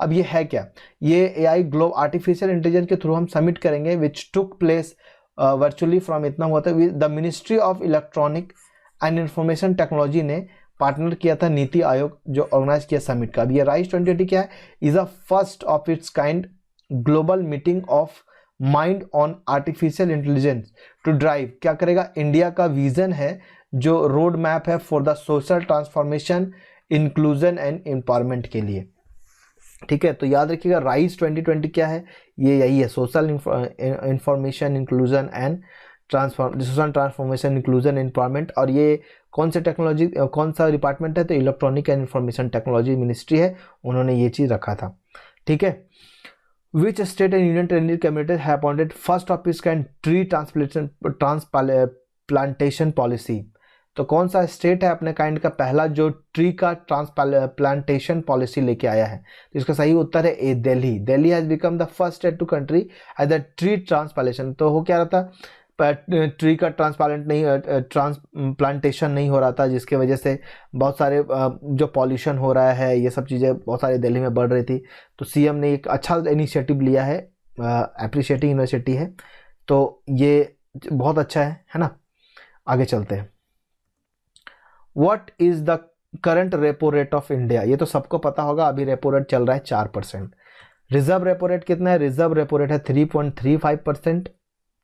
अब ये है क्या? ये AI ग्लोब आर्टिफिशियल इंटेलिजेंस के थ्रू हम सबमिट करेंगे विच टुक प्लेस वर्चुअली फ्रॉम, इतना हुआ था। The ministry of electronic and information technology ने पार्टनर किया था नीति आयोग जो ऑर्गेनाइज किया समिट का। अब ये राइज 2020 क्या है? Is a first of its kind global meeting of mind on artificial intelligence to drive, क्या करेगा? इंडिया का विजन है जो रोड मैप है for the social transformation, inclusion and empowerment के लिए। ठीक है, तो याद रखिएगा राइज 2020 क्या है? ये यही है, social information inclusion and social transformation inclusion empowerment. और ये कौन से टेक्नोलॉजी, कौन सा डिपार्टमेंट है? तो electronic and information technology ministry है, उन्होंने ये चीज रखा था। ठीक है, which state and union territory cabinet है appointed first of its kind tree transplantation policy? तो कौन सा स्टेट है अपने काइंड का पहला जो ट्री का ट्रांसप्लांटेशन पॉलिसी लेके आया है? तो इसका सही उत्तर है A, Delhi. Delhi has become the first state to country as the tree transplantation. तो हो क्या रहा था? ट्री का ट्रांसप्लांटेशन नहीं हो रहा था, जिसके वजह से बहुत सारे जो पॉल्यूशन हो रहा है, ये सब चीज़ें बहुत सारे दिल्ली में बढ़ रही थी। तो CM ने एक अच्छा इनिशिएटिव लिया है, अप्रिशिएटिंग यूनिवर्सिटी है, तो ये बहुत अच्छा है ना। आगे चलते हैं। What is the current repo rate of India? ये तो सबको पता होगा, अभी रेपो रेट चल रहा है 4%। रिजर्व रेपो रेट कितना है? रिजर्व रेपो रेट है 3.35%।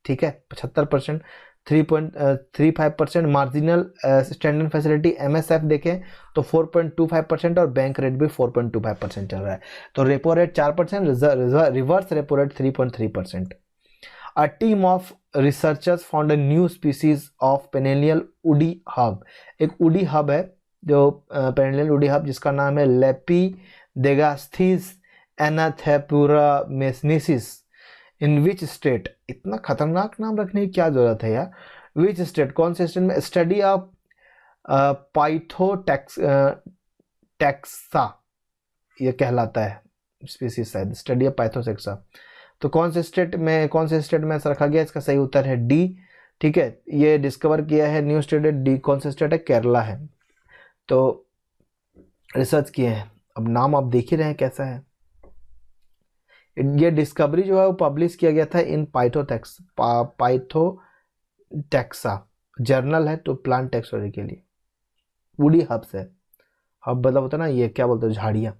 ठीक है, 75%। 3.35%, मार्जिनल स्टैंडर्ड फैसिलिटी MSF देखें तो 4.25% और बैंक रेट भी 4.25% चल रहा है। तो repo rate 4%, reverse repo rate 3.3%। A team of researchers found a new species of perennial woody hub। एक woody hub है जो perennial woody hub जिसका नाम है Lepidagasthis anathapura-mesnesis। In which state, इतना खतरनाक नाम रखने की क्या जरूरत है यार। विच स्टेट, कौन से स्टेट में? स्टडी ऑफ पाइथोटैक्सा ये कहलाता है स्पीसीज शायद, स्टडी ऑफ पाइथोटैक्सा। तो कौन से स्टेट में ऐसा रखा गया? इसका सही उत्तर है डी। ठीक है, ये डिस्कवर किया है न्यू स्टेट है डी। कौन से स्टेट है? केरला है। तो रिसर्च किए हैं, अब नाम आप देख ही रहे हैं कैसा है। ये डिस्कवरी जो है वो पब्लिश किया गया था इन पाइथोटैक्सा जर्नल है, तो प्लांट टेक्सोलॉजी के लिए। वुडी हब्स है, हब मतलब होता है ना ये क्या बोलते हैं, झाड़ियाँ।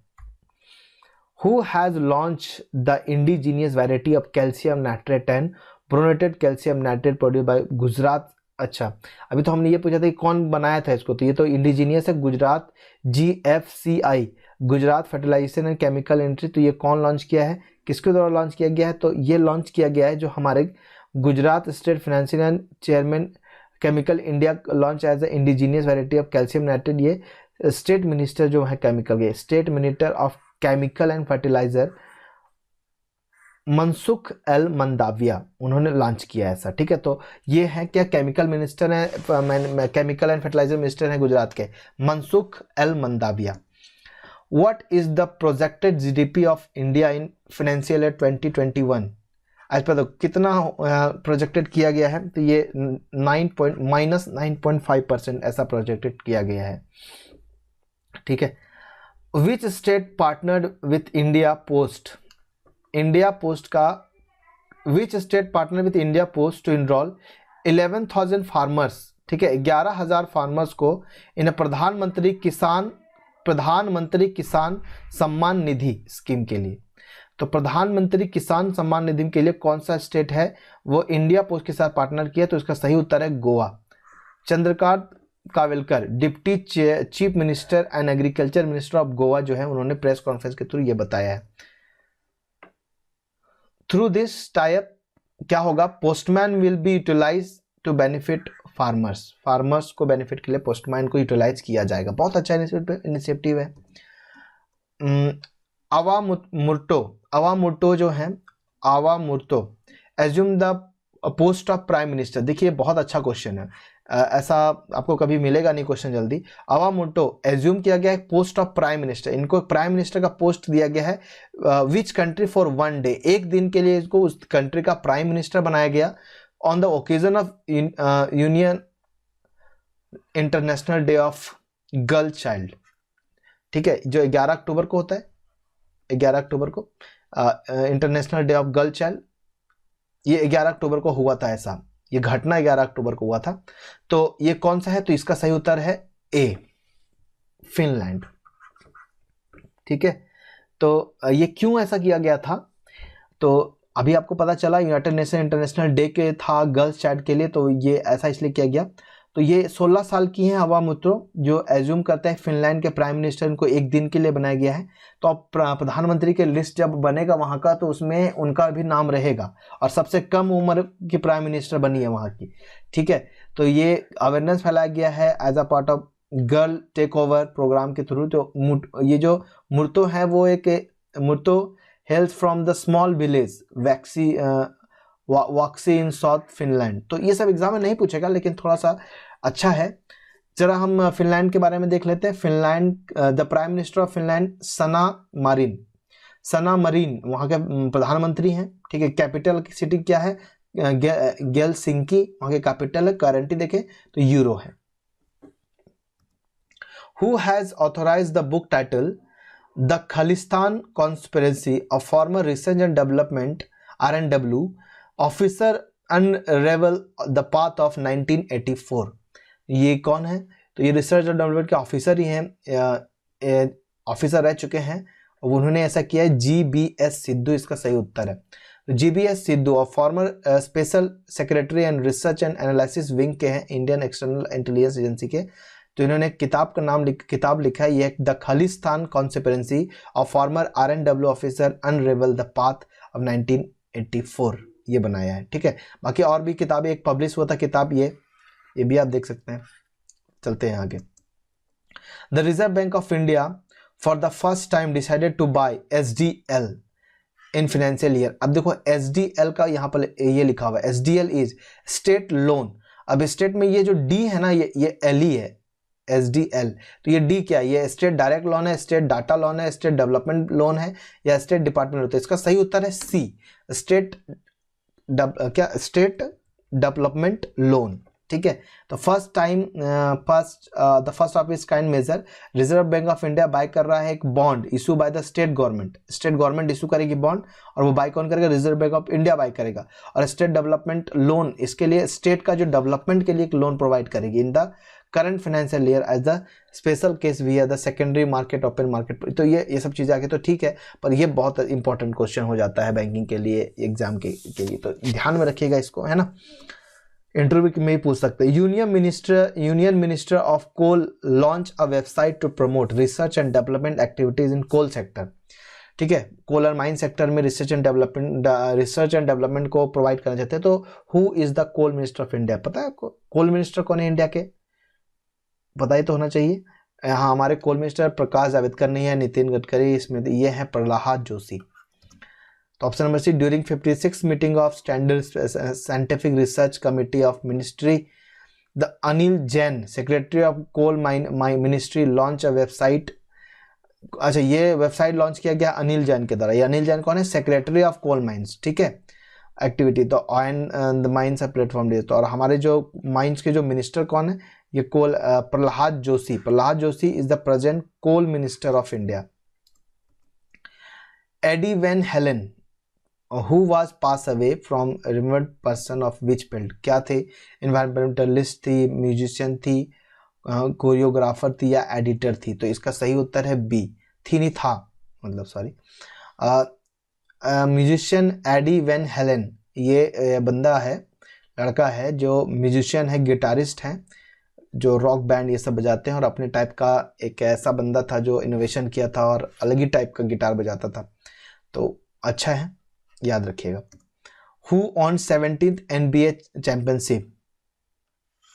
Who has launched the indigenous variety of calcium nitrate and pronated calcium nitrate produced by Gujarat? अच्छा, अभी तो हमने ये पूछा था कि कौन बनाया था इसको, तो ये तो इंडिजीनियस है, Gujarat GFCI, Gujarat fertilization and chemical industry. तो ये कौन लॉन्च किया है, किसके द्वारा लॉन्च किया गया है? तो ये लॉन्च किया गया है जो हमारे Gujarat state financial and chairman chemical India launch as a indigenous variety of calcium nitrate. ये स्टेट मिनिस्टर जो है केमिकल के, state minister of chemical and fertiliser Mansukh L Mandaviya, उन्होंने लॉन्च किया ऐसा। ठीक है, तो ये है क्या, केमिकल मिनिस्टर है, केमिकल एंड फर्टिलाइजर मिनिस्टर है गुजरात के, Mansukh L Mandaviya. What is the projected GDP of India in financial year 2021? आज पर तो कितना प्रोजेक्टेड किया गया है? तो ये -9.5% ऐसा प्रोजेक्टेड किया गया है। ठीक है, which state partnered with India post? India post का which state partner with India post to enrol 11,000 farmers? ठीक है, 11,000 फार्मर्स को इन प्रधानमंत्री किसान सम्मान निधि स्कीम के लिए। तो प्रधानमंत्री किसान सम्मान निधि के लिए कौन सा स्टेट है वो इंडिया पोस्ट के साथ पार्टनर किया? तो इसका सही उत्तर है Goa. Chandrakant Kavlekar, deputy chief minister and agriculture minister of Goa जो है, उन्होंने प्रेस कॉन्फ्रेंस के थ्रू ये बताया है। थ्रू दिस टाइप क्या होगा? Postman will be utilise to benefit farmers. Farmers को बेनिफिट के लिए पोस्टमैन को यूटिलाइज किया जाएगा। बहुत अच्छा इनिशिएटिव है। आवामुर्टो जो है, Aava Murto assume the post of prime minister. देखिए बहुत अच्छा क्वेश्चन है, ऐसा आपको कभी मिलेगा नहीं क्वेश्चन जल्दी। आवामुर्टो एज्यूम किया गया है पोस्ट ऑफ प्राइम मिनिस्टर, इनको प्राइम मिनिस्टर का पोस्ट दिया गया है। विच कंट्री फॉर 1 डे, एक दिन के लिए इसको उस कंट्री का प्राइम मिनिस्टर बनाया गया। On the occasion of union international day of girl child. ठीक है, जो 11 अक्टूबर को होता है, 11 अक्टूबर को international day of girl child, ये 11 अक्टूबर को हुआ था ऐसा, ये घटना 11 अक्टूबर को हुआ था। तो ये कौन सा है? तो इसका सही उत्तर है ए, फिनलैंड। ठीक है, तो ये क्यों ऐसा किया गया था? तो अभी आपको पता चला यूनाइटेड नेशन इंटरनेशनल डे के था गर्ल्स चाइल्ड के लिए, तो ये ऐसा इसलिए किया गया। तो ये 16 साल की हैं आवामुर्टो, जो एज्यूम करते हैं फिनलैंड के प्राइम मिनिस्टर, इनको एक दिन के लिए बनाया गया है। तो अब प्रधानमंत्री के लिस्ट जब बनेगा वहाँ का, तो उसमें उनका भी नाम रहेगा, और सबसे कम उम्र की प्राइम मिनिस्टर बनी है वहाँ की। ठीक है, तो ये अवेयरनेस फैलाया गया है as a part of girl take over programme के थ्रू। तो ये जो मुर्तो है वो एक Murto health from the small village वॉक्सी इन साउथ फिनलैंड। तो ये सब एग्जाम में नहीं पूछेगा, लेकिन थोड़ा सा अच्छा है। जरा हम फिनलैंड के बारे में देख लेते हैं। Finland, the prime minister of Finland Sana marine वहाँ के प्रधानमंत्री हैं। ठीक है, कैपिटल की सिटी क्या है? गेलसिंकी वहाँ के कैपिटल है। करेंसी देखें तो यूरो है। Who has authorised the book title the Khalistan conspiracy of former research and development RNW officer unravel the path of 1984। ये कौन है? तो ये रिसर्च और डेवलपमेंट के ऑफिसर ही हैं, ऑफिसर रह चुके हैं, और उन्होंने ऐसा किया है। GBS सिद्धू इसका सही उत्तर है। जीबीएस सिद्धू और farmer special secretary and research and analysis wing के हैं इंडियन एक्सटर्नल इंटेलिजेंस एजेंसी के। तो इन्होंने किताब का नाम किताब लिखा है, ये the Khalistan conspiracy of farmer RNW officer unravel the path of 1984, ये बनाया है। ठीक है, बाकी और भी किताबें, एक पब्लिश हुआ था किताब, ये भी आप देख सकते हैं। चलते हैं आगे। The reserve bank of India for the first time decided to buy SDL in financial year. अब देखो SDL का यहाँ पर ये लिखा हुआ है, SDL इज स्टेट लोन। अब स्टेट में ये जो D है ना, ये LE है, SDL। तो ये D क्या है? ये स्टेट डायरेक्ट लोन है, स्टेट डाटा लोन है, स्टेट डेवलपमेंट लोन है, या स्टेट डिपार्टमेंट होता है? इसका सही उत्तर है C, स्टेट डेवलपमेंट लोन। ठीक है, तो the first of its kind measure, reserve bank of India buy कर रहा है एक bond issue buy the state government. State government issue करेगी बॉन्ड, और वो बाय कौन करेगा? Reserve bank of India buy करेगा। और स्टेट डेवलपमेंट लोन, इसके लिए स्टेट का जो डेवलपमेंट के लिए एक लोन प्रोवाइड करेगी in the current financial year as the special case via the secondary market open market. तो ये सब चीज़ें आगे तो ठीक है, पर ये बहुत इंपॉर्टेंट क्वेश्चन हो जाता है बैंकिंग के लिए, एग्जाम के लिए, तो ध्यान में रखिएगा इसको, है ना। इंटरव्यू में ही पूछ सकते हैं। Union minister of coal launch a website to promote research and development activities in coal sector. ठीक है, कोल और माइन सेक्टर में रिसर्च एंड डेवलपमेंट को प्रोवाइड करना चाहते हैं। तो who is the coal minister of India? पता है आपको कोल मिनिस्टर कौन है इंडिया के? पता ही तो होना चाहिए। हाँ, हमारे कोल मिनिस्टर प्रकाश जावड़ेकर नहीं है, नितिन गडकरी, इसमें ये है प्रहलाद जोशी। तो option number C, during 56 meeting of standard scientific research committee of ministry, the Anil Jain secretary of coal mine ministry launch a website. अच्छा, ये वेबसाइट लॉन्च किया गया अनिल जैन के द्वारा। ये अनिल जैन कौन है? Secretary of coal mines. ठीक है, एक्टिविटी तो on the mines a platform day. तो और हमारे जो माइंस के जो मिनिस्टर कौन है? ये coal Pralhad Joshi. Pralhad Joshi is the present coal minister of India. Eddie Van Halen who was passed away from remote person of which field? क्या थे? इन्वायरमेंटलिस्ट थी, म्यूजिशियन थी, कोरियोग्राफर थी, या एडिटर थी? तो इसका सही उत्तर है बी, थी नहीं था, मतलब sorry, musician Eddie Van Halen. ये बंदा है, लड़का है जो म्यूजिशियन है, गिटारिस्ट है, जो रॉक बैंड ये सब बजाते हैं, और अपने टाइप का एक ऐसा बंदा था जो इनोवेशन किया था और अलग ही टाइप का गिटार बजाता था। तो अच्छा है, याद रखिएगा। Who on 17th NBA championship?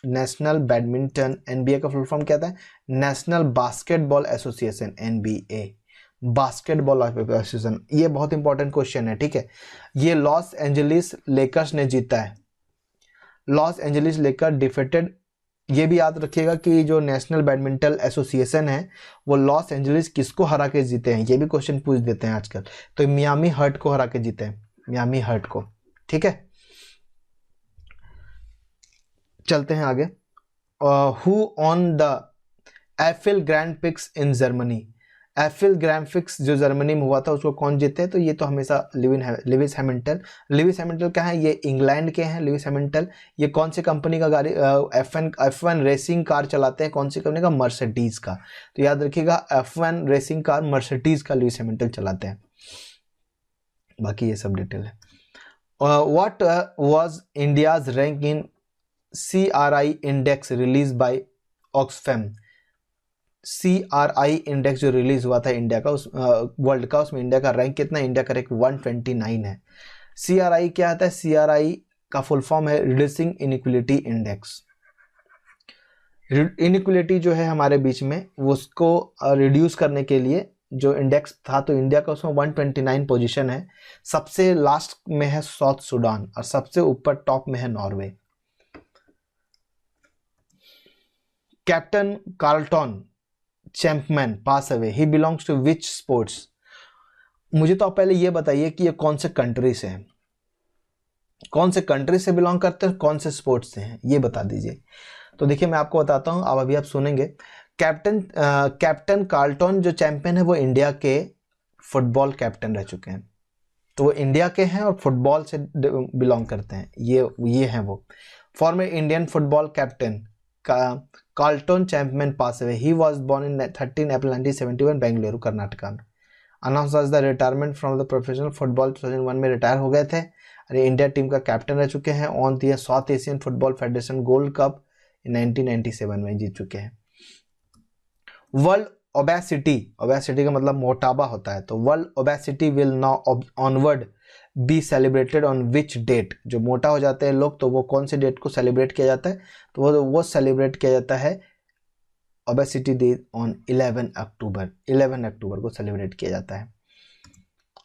National badminton, NBA का फुल फॉर्म क्या था? National basketball association, NBA, basketball association. ये बहुत इंपॉर्टेंट क्वेश्चन है। ठीक है, ये लॉस एंजलिस लेकर्स ने जीता है। लॉस एंजलिस लेकर डिफीटेड, ये भी याद रखिएगा कि जो नेशनल बैडमिंटन एसोसिएशन है वो लॉस एंजलिस किसको हरा के जीते हैं? ये भी क्वेश्चन पूछ देते हैं आजकल। तो मियामी हर्ट को हरा के जीते हैं, मियामी हर्ट को। ठीक है, चलते हैं आगे। Who on the Eiffel grand pics in Germany? Eiffel grand pics जो जर्मनी में हुआ था उसको कौन जीते? तो ये तो हमेशा लिविस हैमिल्टन। लिविस हैमिल्टन क्या है? ये इंग्लैंड के हैं लिविस हैमिल्टन। ये कौन सी कंपनी का गाड़ी F1 रेसिंग कार चलाते हैं? कौन सी कंपनी का? मर्सिडीज का। तो याद रखिएगा F1 रेसिंग कार मर्सिडीज का लिविस हैमिल्टन चलाते हैं। बाकी ये सब डिटेल है। What was India's rank in CRI index release by Oxfam? CRI index जो रिलीज हुआ था इंडिया का, उस वर्ल्ड का, उसमें इंडिया का रैंक कितना? इंडिया का रैंक 129 है। CRI क्या आता है? CRI का फुल फॉर्म है रिड्यूसिंग इनइक्वलिटी इंडेक्स। इनइक्वलिटी जो है हमारे बीच में, उसको रिड्यूस करने के लिए जो इंडेक्स था, तो इंडिया का उसमें 129 पोजीशन है। सबसे लास्ट में है साउथ सूडान और सबसे ऊपर टॉप में है Norway. Captain Carlton Chapman pass away, he belongs to which sports? मुझे तो पहले ये बताइए कि ये कौन से कंट्री से हैं, कौन से कंट्री से बिलोंग करते हैं, कौन से स्पोर्ट्स से हैं, ये बता दीजिए। तो देखिए मैं आपको बताता हूं, अब अभी आप सुनेंगे। कैप्टन कार्लटन जो चैंपियन है वो इंडिया के फुटबॉल कैप्टन रह चुके हैं। तो वो इंडिया के हैं और फुटबॉल से बिलोंग करते हैं, ये हैं वो। Former Indian football captain Carlton Chapman pass away, he was born in 13 April 1971 Bengaluru Karnataka में। Announce as the retirement from the professional football 2001 में रिटायर हो गए थे। अरे इंडिया टीम का कैप्टन रह चुके हैं। ऑन दिया south Asian football federation gold cup 1997 में जीत चुके हैं। वर्ल्ड ओबेसिटी, ओबेसिटी का मतलब मोटापा होता है, तो world obesity will now onward be celebrated on which date. जो मोटा हो जाते हैं लोग, तो वो कौन से डेट को सेलिब्रेट किया जाता है, तो वो सेलिब्रेट किया जाता है ओबेसिटी डे ऑन 11 अक्टूबर। 11 अक्टूबर को सेलिब्रेट किया जाता है।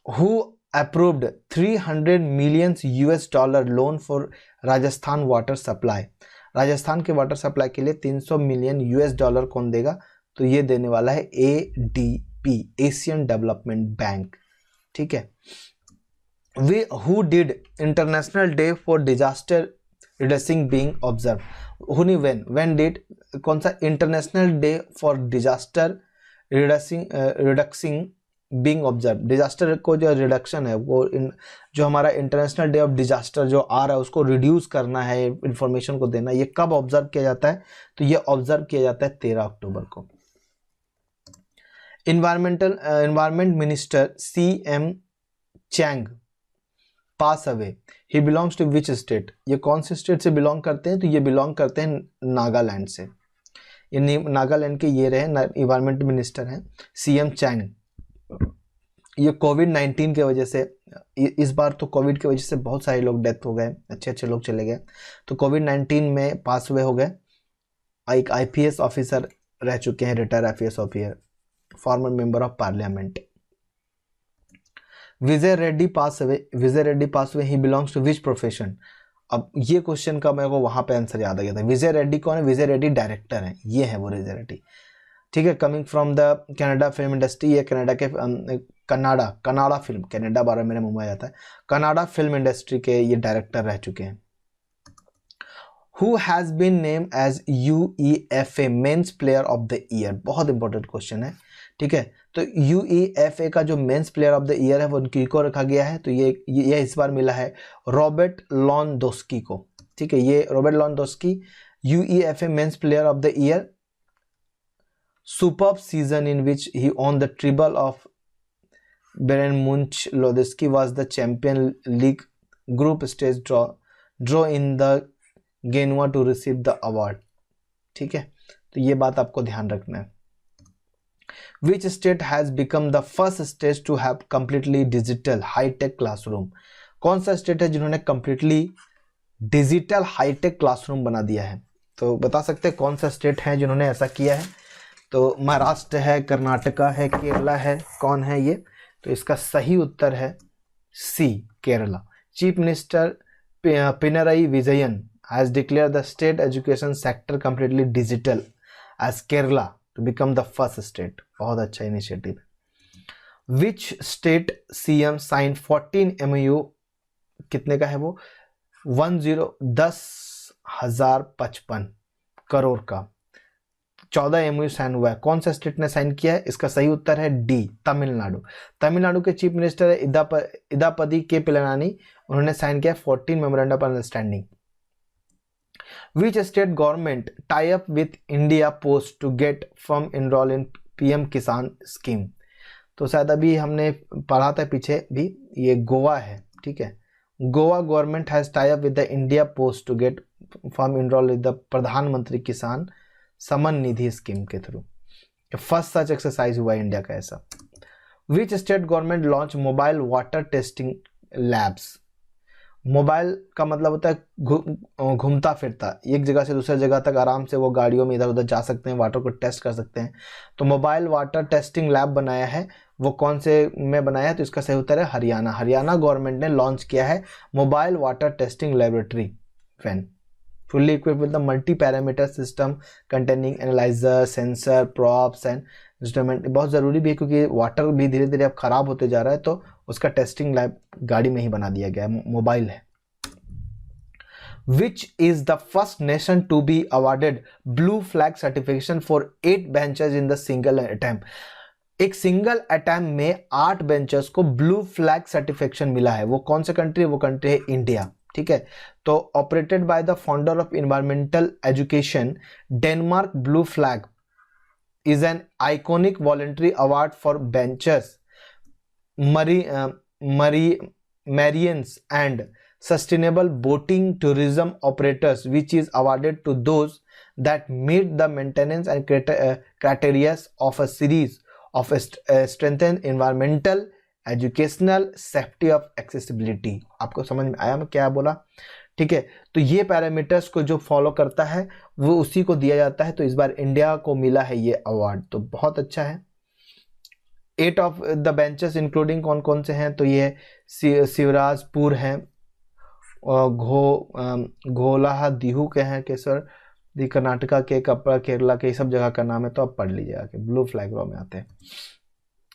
Who approved 300 million US dollar loan for Rajasthan water supply. Rajasthan के वाटर सप्लाई के लिए 300 मिलियन यूएस डॉलर कौन देगा, तो ये देने वाला है एडीपी, एशियन डेवलपमेंट बैंक। ठीक है। Way who did international day for disaster reducing being observe. हुनी व्हेन डिड, कौन सा international day for disaster reducing being observe. Disaster को जो रिडक्शन है वो जो हमारा इंटरनेशनल डे ऑफ डिजास्टर जो आ रहा है उसको रिड्यूस करना है, इंफॉर्मेशन को देना, ये कब ऑब्जर्व किया जाता है, तो ये ऑब्जर्व किया जाता है 13 अक्टूबर को। Environment minister CM Chang pass away, he belongs to which state. ये कौन से स्टेट से बिलोंग करते हैं, तो ये बिलोंग करते हैं नागालैंड से। ये नागालैंड के ये रहे एनवायरमेंट मिनिस्टर हैं CM चैंग। ये कोविड-19 की वजह से, इस बार तो कोविड की वजह से बहुत सारे लोग डेथ हो गए, अच्छे अच्छे लोग चले गए, तो कोविड-19 में पास हुए हो गए। एक IPS ऑफिसर रह चुके हैं, retire IPS officer, former member of parliament. Vijay Reddy pass हुए, he belongs to which profession. अब ये क्वेश्चन का मेरे को वहां पे आंसर याद आ गया था। विजय रेड्डी कौन है, विजय रेड्डी डायरेक्टर हैं, ये है वो विजय रेड्डी। ठीक है। Coming from the Canada film industry, ये कनाडा के कनाडा फिल्म, कनाडा बार मेरे मुंह में आ जाता है, कनाडा फिल्म इंडस्ट्री के ये डायरेक्टर रह चुके हैं। Who has been name as UEFA men's player of the year. बहुत इंपॉर्टेंट क्वेश्चन है। ठीक है। तो UEFA का जो men's player of the year है वो किसको रखा गया है, तो ये इस बार मिला है रॉबर्ट लॉन्डोस्की को। ठीक है। ये Robert Lewandowski UEFA men's player of the year. Superb season in which he on the treble of Bayern Munich, Lodowski was the Champion League group stage draw in the Genoa to receive the award। ठीक है। तो ये बात आपको ध्यान रखना है। Which state has become the first state to have completely digital high-tech classroom। कौन सा स्टेट है जिन्होंने completely डिजिटल हाईटेक क्लासरूम बना दिया है, तो बता सकते हैं कौन सा स्टेट है जिन्होंने ऐसा किया है, तो महाराष्ट्र है, कर्नाटका है, केरला है, कौन है ये, तो इसका सही उत्तर है C, Kerala. Chief minister Pinarayi Vijayan has declare the state education sector completely digital as Kerala to become the first state. बहुत अच्छा इनिशिएटिव है। Which state CM sign 14 MOU, कितने का है वो, 10,055 करोड़ का 14 MOU साइन हुआ है। कौन सा स्टेट ने साइन किया है, इसका सही उत्तर है D, तमिलनाडु। तमिलनाडु के चीफ मिनिस्टर है इदापदी के पिलरानी, उन्होंने साइन किया 14 memorandum of understanding. Which state government tie up with India post to get firm enrol in PM Kisan scheme, तो शायद अभी हमने पढ़ा था पीछे भी, ये गोवा है। ठीक है। Goa government has tie up with the India post to get firm enrol with the Pradhan Mantri Kisan Samman Nidhi scheme के थ्रू। फर्स्ट सच एक्सरसाइज हुआ इंडिया का ऐसा। Which state government launch mobile water testing labs. Mobile का मतलब होता है घूमता फिरता, एक जगह से दूसरी जगह तक आराम से वो गाड़ियों में इधर उधर जा सकते हैं, वाटर को टेस्ट कर सकते हैं, तो मोबाइल वाटर टेस्टिंग लैब बनाया है। वो कौन से में बनाया है, तो इसका सही उत्तर है हरियाणा। हरियाणा गवर्नमेंट ने लॉन्च किया है mobile water testing laboratory van fully equipped with the multi-parameter system containing analyzer, sensor, props and instrument। बहुत ज़रूरी भी है क्योंकि वाटर भी धीरे धीरे अब ख़राब होते जा रहा है, तो उसका टेस्टिंग लैब गाड़ी में ही बना दिया गया है, मोबाइल है। Which is the first nation to be awarded blue flag certification for 8 benches in the single attempt। एक सिंगल अटैम्प्ट में 8 बेंचेस को ब्लू फ्लैग सर्टिफिकेशन मिला है। वो कौन सा कंट्री है, वो कंट्री है इंडिया। ठीक है। तो operated by the founder of environmental education Denmark, blue flag is an iconic voluntary award for benchers मरी मरी marinas and sustainable boating tourism operators which is awarded to those that meet the maintenance and criteria of a series of strengthened environmental, educational, safety of accessibility। आपको समझ में आया मैं क्या बोला? ठीक है, तो ये पैरामीटर्स को जो फॉलो करता है वो उसी को दिया जाता है। तो इस बार इंडिया को मिला है ये अवार्ड, तो बहुत अच्छा है। 8 ऑफ द बेंचेस इंक्लूडिंग कौन कौन से हैं? तो ये शिवराजपुर हैं, घोलाहा दीहू के हैं, केसर दी कर्नाटका के, कपड़ा केरला के, सब जगह का नाम है, तो आप पढ़ लीजिए आके, ब्लू फ्लैग रॉ में आते हैं।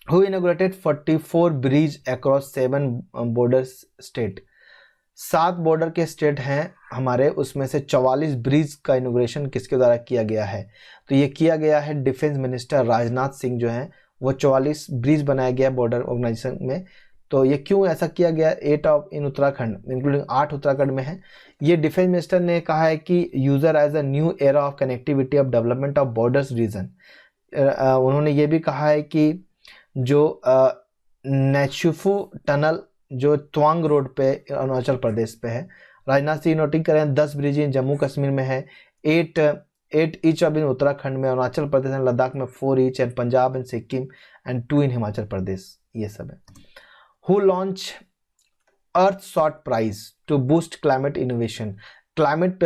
Who inaugurated 44 bridge across 7 border state. 7 border के स्टेट हैं हमारे, उसमें से 44 ब्रिज का इनॉग्रेशन किसके द्वारा किया गया है? तो ये किया गया है डिफेंस मिनिस्टर राजनाथ सिंह जो हैं, वो 44 ब्रिज बनाया गया बॉर्डर ऑर्गेनाइजेशन में। तो ये क्यों ऐसा किया गया? 8 of in Uttarakhand including 8 Uttarakhand में है। ये डिफेंस मिनिस्टर ने कहा है कि usher as a new era of connectivity of development of borders region. उन्होंने ये भी कहा है कि जो नेचुफू टनल जो तवांग रोड पे अरुणाचल प्रदेश पे है, राजनाथ सिंह नोटिंग करें 10 ब्रिज जम्मू कश्मीर में है, 8 ईच ऑफ इन उत्तराखंड में, अरुणाचल प्रदेश एंड लद्दाख में 4 each, and Punjab and Sikkim and 2 in Himachal Pradesh. ये सब है। Who launch earth shot prize to boost climate innovation. Climate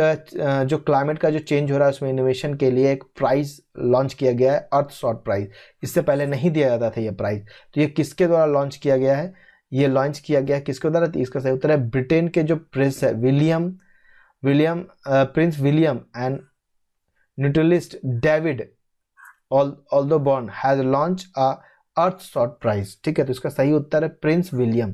जो क्लाइमेट का जो चेंज हो रहा है उसमें इनोवेशन के लिए एक प्राइज लॉन्च किया गया है, अर्थ शॉट प्राइज। इससे पहले नहीं दिया जाता था ये प्राइज, तो ये किसके द्वारा लॉन्च किया गया है? ये लॉन्च किया गया किसके द्वारा? इसका सही उत्तर है ब्रिटेन के जो प्रिंस है prince William and naturalist David ऑल्डोबॉर्न has launch a earth shot prize. ठीक है, तो इसका सही उत्तर है prince William.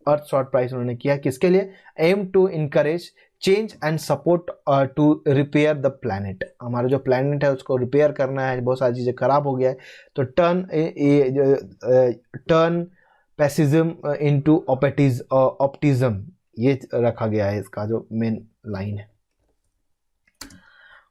Earth shot prize उन्होंने किया किसके लिए? Aim to encourage change and support to repair the planet. हमारा जो प्लैनेट है उसको रिपेयर करना है, बहुत सारी चीज़ें खराब हो गया है, तो टर्न पैसिज्म इनटू ऑप्टिज्म, ये रखा गया है इसका जो मेन लाइन है।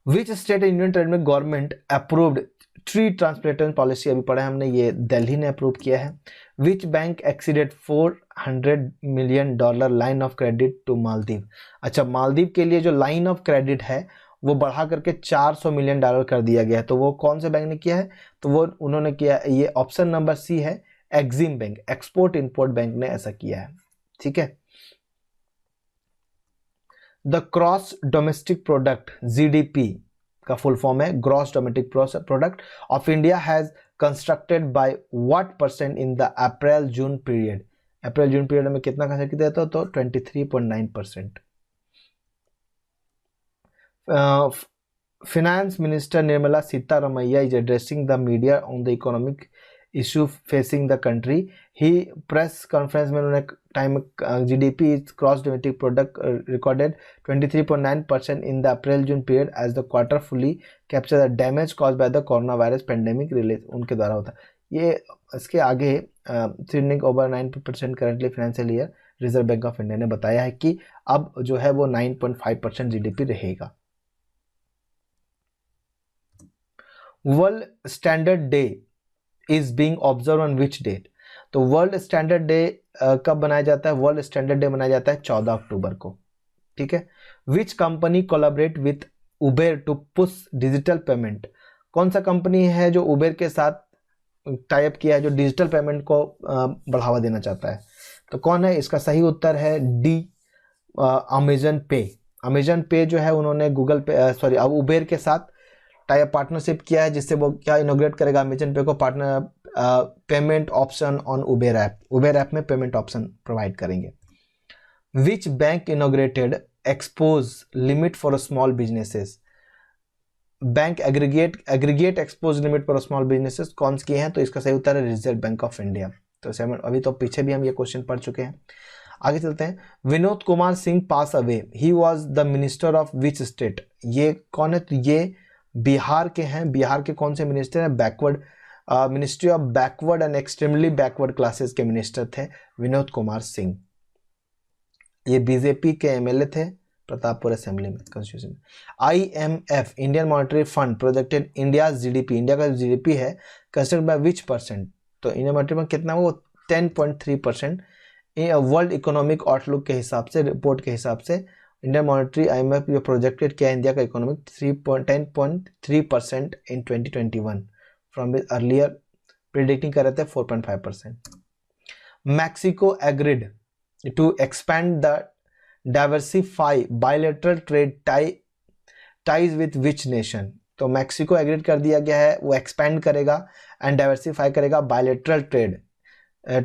विच स्टेट यूनियन टेरिटरी में government approved tree transplantation policy? अभी पढ़ा हमने, ये दिल्ली ने अप्रूव किया है। Which bank exceeded $400 million line of credit to Maldives. अच्छा, मालदीव के लिए जो लाइन ऑफ क्रेडिट है वो बढ़ा करके $400 मिलियन कर दिया गया है, तो वो कौन से बैंक ने किया है? तो वो उन्होंने किया, ये ऑप्शन नंबर सी है, Exim bank, export import bank ने ऐसा किया है। ठीक है। The cross domestic product GDP का फुल फॉर्म है gross domestic product of India has constructed by what percent in the April June period. April June period में कितना खर्च किया था? तो 23.9%। Finance minister Nirmala Sitaramayya is addressing the media on the economic issue facing the country. He press conference में उन्होंने time GDP gross domestic product recorded 23.9% in the April June period as the quarter fully capture the damage cause by the corona virus pandemic release, उनके द्वारा होता है ये। इसके आगे trending over 9% currently financial year Reserve bank of India ने बताया है कि अब जो है वो 9.5% GDP रहेगा। World standard day is being observe on which date? तो वर्ल्ड स्टैंडर्ड डे कब मनाया जाता है? वर्ल्ड स्टैंडर्ड डे मनाया जाता है 14 अक्टूबर को। ठीक है। विच company collaborate with Uber to push digital payment? कौन सा कंपनी है जो उबेर के साथ टाइप किया है, जो डिजिटल पेमेंट को बढ़ावा देना चाहता है? तो कौन है? इसका सही उत्तर है डी, अमेजन पे। अमेजन पे जो है उन्होंने गूगल पे अब उबेर के साथ टाइप पार्टनरशिप किया है, जिससे वो क्या इनोग्रेट करेगा अमेजन पे को partner payment option on Uber app में पेमेंट ऑप्शन प्रोवाइड करेंगे। Which bank inaugurated expose limit for small businesses? Bank aggregate expose limit for small businesses कौन से किए हैं? तो इसका सही उत्तर है रिजर्व बैंक ऑफ इंडिया। तो अभी तो पीछे भी हम ये क्वेश्चन पढ़ चुके हैं। आगे चलते हैं। विनोद कुमार सिंह पास away, he was the minister of which state? ये कौन है? तो ये बिहार के हैं। बिहार के कौन से मिनिस्टर हैं? Backward ministry of backward and extremely backward classes के मिनिस्टर थे विनोद कुमार सिंह। ये बीजेपी के MLA थे प्रतापपुर असेंबली में, कॉन्स्टिट्यूशन में। IMF Indian monetary fund projected India GDP, India का GDP है कंस्ट्रक्ट बाय विच परसेंट? तो इंडियन मॉनेटरी फंड कितना वो 10.3%। वर्ल्ड इकोनॉमिक आउटलुक के हिसाब से, रिपोर्ट के हिसाब से इंडियन मॉनेटरी IMF जो प्रोजेक्टेड किया इंडिया का economic 10.3% in 2021 from earlier predicting कर रहे थे 4.5%। Mexico agreed to expand the diversify bilateral trade ties with which nation. तो मैक्सिको एग्रीड कर दिया गया है, वो एक्सपैंड करेगा एंड डाइवर्सिफाई करेगा bilateral trade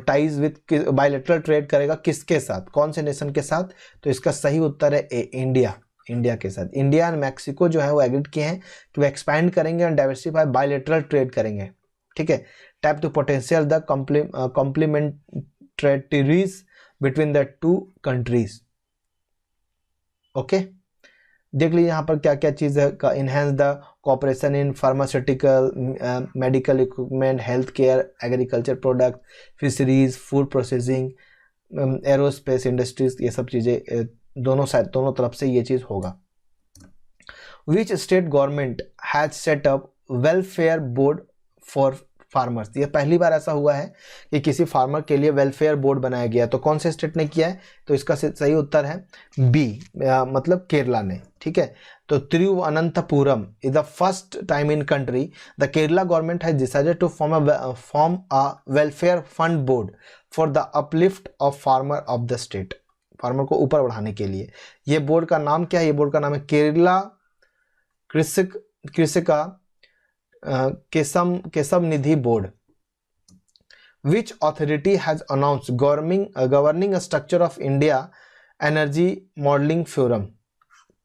ties with, bilateral trade करेगा किसके साथ, कौन से नेशन के साथ? तो इसका सही उत्तर है ए, इंडिया के साथ। इंडिया एंड मैक्सिको जो है वो एग्रीड किए हैं कि वो एक्सपैंड करेंगे और डाइवर्सिफाई बायलैटरल ट्रेड करेंगे, ठीक है। Tap to potential the complementaries between the two countries. Okay, देख लीजिए यहाँ पर क्या क्या चीज़ है। Enhance the cooperation in pharmaceutical, medical equipment, health care, agriculture product, fisheries, food processing, aerospace industries, ये सब चीज़ें दोनों तरफ से ये चीज़ होगा। Which state government has set up welfare board for farmers. ये पहली बार ऐसा हुआ है कि किसी फार्मर के लिए वेलफेयर बोर्ड बनाया गया। तो कौन से स्टेट ने किया है? तो इसका सही उत्तर है बी, मतलब केरला ने, ठीक है। तो Thiruvananthapuram is the first time in country the Kerala government has decided to form a welfare fund board for the uplift of farmer of the state. Farmer को ऊपर बढ़ाने के लिए। ये बोर्ड का नाम क्या है? ये बोर्ड का नाम है Kerala Krishika Keshav Nidhi board. Which authority has announce governing structure of India energy modelling forum.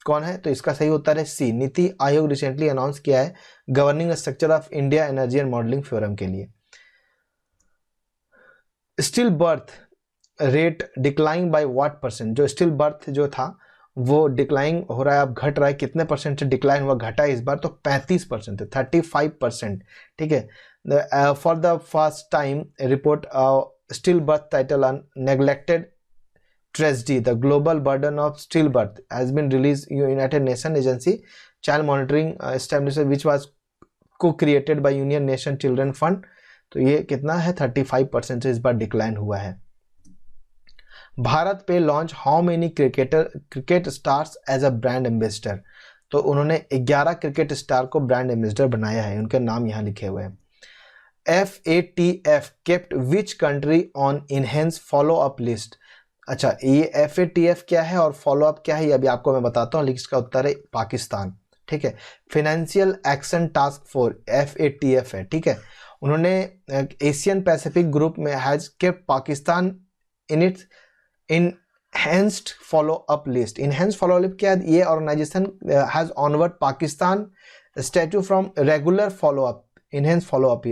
कौन है? तो इसका सही उत्तर है सी, नीति आयोग रिसेंटली अनाउंस किया है governing structure of India energy and modelling forum के लिए। Still birth rate decline by what percent? जो स्टिल बर्थ जो था वो डिक्लाइन हो रहा है, अब घट रहा है। कितने परसेंट से डिक्लाइन हुआ, घटा इस बार? तो 35% है, 35%, ठीक है। For the first time report still birth titled on neglected tragedy the global burden of still birth has been release united nation agency child monitoring establishment which was co-created by union nation children fund. तो ये कितना है? 35% से इस बार decline हुआ है। BharatPe launch how many cricket stars as a brand ambassador. तो उन्होंने 11 क्रिकेट स्टार को ब्रांड एम्बेसडर बनाया है, उनके नाम यहाँ लिखे हुए हैं। FATF kept which country on enhance follow up list. अच्छा, ये FATF क्या है और फॉलो अप क्या है ये अभी आपको मैं बताता हूँ, लेकिन इसका उत्तर है पाकिस्तान, ठीक है। Financial action task force FATF है, ठीक है। उन्होंने एशियन पैसिफिक ग्रुप में has kept Pakistan in its enhanced follow up list. Enhanced follow up क्या है? ये organisation has onward Pakistan status from regular follow up. Enhance follow up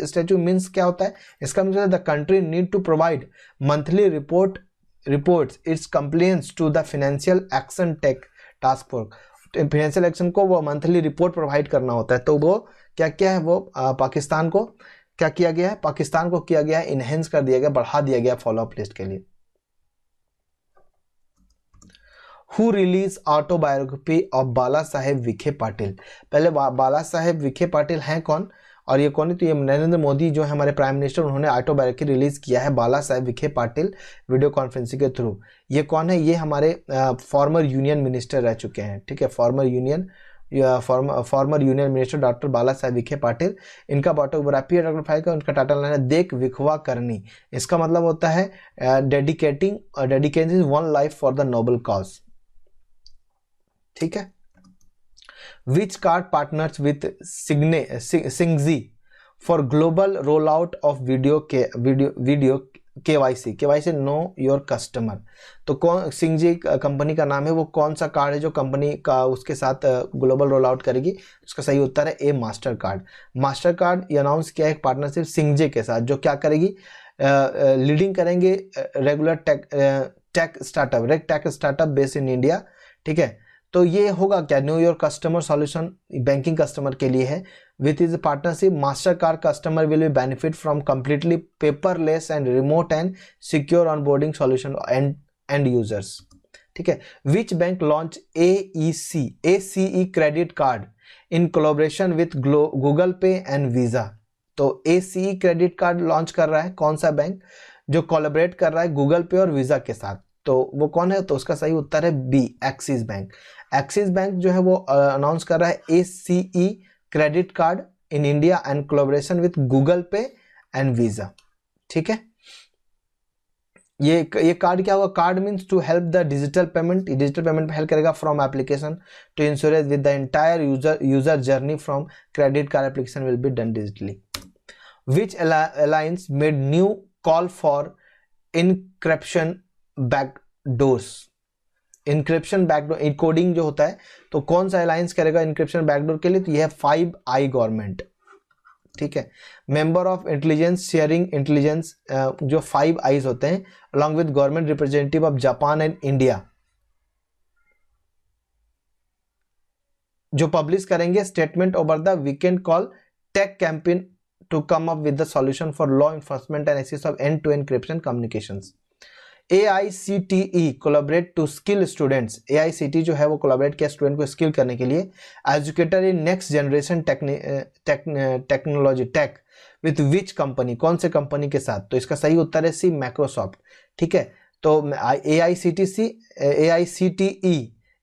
status means क्या होता है? इसका मतलब the country need to provide monthly reports its complaints to the financial action task force. Financial action को वो मंथली रिपोर्ट प्रोवाइड करना होता है। तो वो क्या क्या है? वो पाकिस्तान को क्या किया गया है? पाकिस्तान को किया गया है इनहेंस कर दिया गया, बढ़ा दिया गया फॉलो अप लिस्ट के लिए। हु रिलीज ऑटोबायोग्राफी ऑफ बाला साहेब विखे पाटिल। पहले बाला साहेब विखे पाटिल हैं कौन और ये कौन है? तो ये नरेंद्र मोदी जो है हमारे प्राइम मिनिस्टर, उन्होंने ऑटोबायोग्राफी रिलीज किया है बाला साहेब विखे पाटिल वीडियो कॉन्फ्रेंसिंग के थ्रू। ये कौन है? ये हमारे फॉर्मर यूनियन मिनिस्टर रह चुके हैं, ठीक है। फॉर्मर यूनियन मिनिस्टर डॉक्टर बाला साहेब विखे पाटिल। इनका ऑटोबायोग्राफी है डॉक्टर फाइल का, उनका टाइटल है देख विखवा करनी। इसका मतलब होता है dedicating one life for the noble cause, ठीक है। Which card partners with Signzy for global roll out of video KYC know your customer. तो कौन सिंगजी कंपनी का नाम है, वो कौन सा कार्ड है जो कंपनी का उसके साथ ग्लोबल रोल आउट करेगी? उसका सही उत्तर है ए, मास्टर कार्ड। मास्टर कार्ड ये अनाउंस किया है एक पार्टनरशिप सिंगजी के साथ, जो क्या करेगी? लीडिंग करेंगे regular tech startup based in India, ठीक है। तो ये होगा क्या? New your customer solution banking customer के लिए है। With is partnership master card customer will be benefit from completely paperless and remote and secure onboarding solution and users, ठीक है। Which bank launch ACE credit card in collaboration with Google Pay and visa. तो ACE credit card launch कर रहा है कौन सा bank, जो collaborate कर रहा है गूगल पे और वीजा के साथ, तो वो कौन है, तो उसका सही उत्तर है B, Axis Bank. Axis Bank जो है वो अनाउंस कर रहा है ACE credit card in India and collaboration with Google Pay and Visa. ठीक है, ये कार्ड क्या होगा, card means to help the digital payment, digital payment में हेल्प करेगा from application to insurance with the entire user journey from credit card application will be done digitally. Which alliance made new call for encryption backdoors, encryption backdoor coding जो होता है, तो कौन सा alliance करेगा encryption backdoor के लिए, तो यह है 5i गवर्नमेंट। ठीक है, member of intelligence sharing intelligence जो 5 आईज होते हैं along with government representative of Japan and India, जो पब्लिश करेंगे statement over the weekend call tech campaign to come up with the solution for law enforcement and access of end to encryption communications. AICTE collaborate to skill students, AICTE जो है वो collaborate किया student को skill करने के लिए, educator in next generation technology tech with which company, कौन से कंपनी के साथ, तो इसका सही उत्तर है सी, माइक्रोसॉफ्ट। ठीक है, तो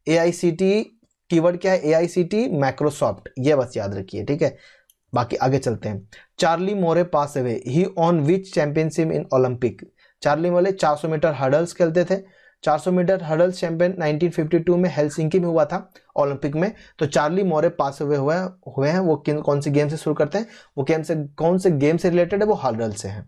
AICTE कीवर्ड क्या है, AICTE माइक्रोसॉफ्ट, ये बस याद रखिए। ठीक है, बाकी आगे चलते हैं। Charlie Moore pass away, he on which championship in Olympic, Charlie Moore 400 metre hurdles खेलते थे, 400 मीटर हर्डल्स चैंपियन 1952 में हेलसिंकी में हुआ था ओलंपिक में, तो चार्ली मोरे पास हुए हैं वो कौन से गेम से शुरू करते हैं, वो गेम से कौन से गेम से रिलेटेड है, वो हर्डल से है।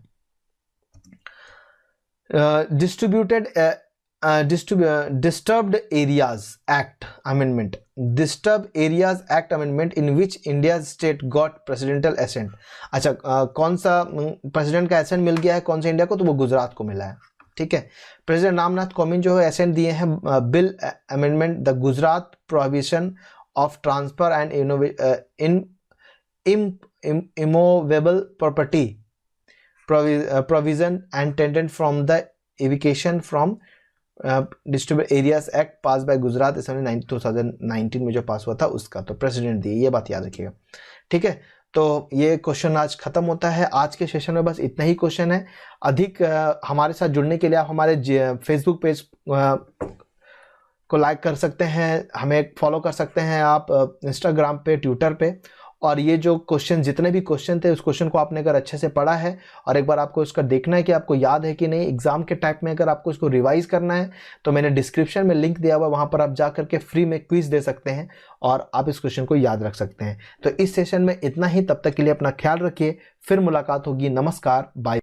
Disturbed areas act amendment, disturb areas act amendment in which India state got presidential assent, अच्छा कौन सा प्रेसिडेंट का एसेंट मिल गया है कौन सा इंडिया को, तो वो गुजरात को मिला है। ठीक है, प्रेसिडेंट रामनाथ कोविंद जो है एसेंट दिए हैं bill amendment the Gujarat prohibition of transfer and immovable property provision and tenant from the eviction from distributed areas act pass by Gujarat assembly 2019 में जो पास हुआ था उसका, तो प्रेसिडेंट दिए, ये बात याद रखिएगा। ठीक है, तो ये क्वेश्चन आज खत्म होता है। आज के सेशन में बस इतना ही क्वेश्चन है। अधिक हमारे साथ जुड़ने के लिए आप हमारे फेसबुक पेज को लाइक कर सकते हैं, हमें फॉलो कर सकते हैं आप इंस्टाग्राम पे, ट्विटर पे, और ये जो क्वेश्चन जितने भी क्वेश्चन थे उस क्वेश्चन को आपने अगर अच्छे से पढ़ा है और एक बार आपको इसका देखना है कि आपको याद है कि नहीं, एग्जाम के टाइप में अगर आपको इसको रिवाइज करना है तो मैंने डिस्क्रिप्शन में लिंक दिया हुआ है, वहाँ पर आप जा करके फ्री में क्विज दे सकते हैं और आप इस क्वेश्चन को याद रख सकते हैं। तो इस सेशन में इतना ही, तब तक के लिए अपना ख्याल रखिए, फिर मुलाकात होगी, नमस्कार, बाय।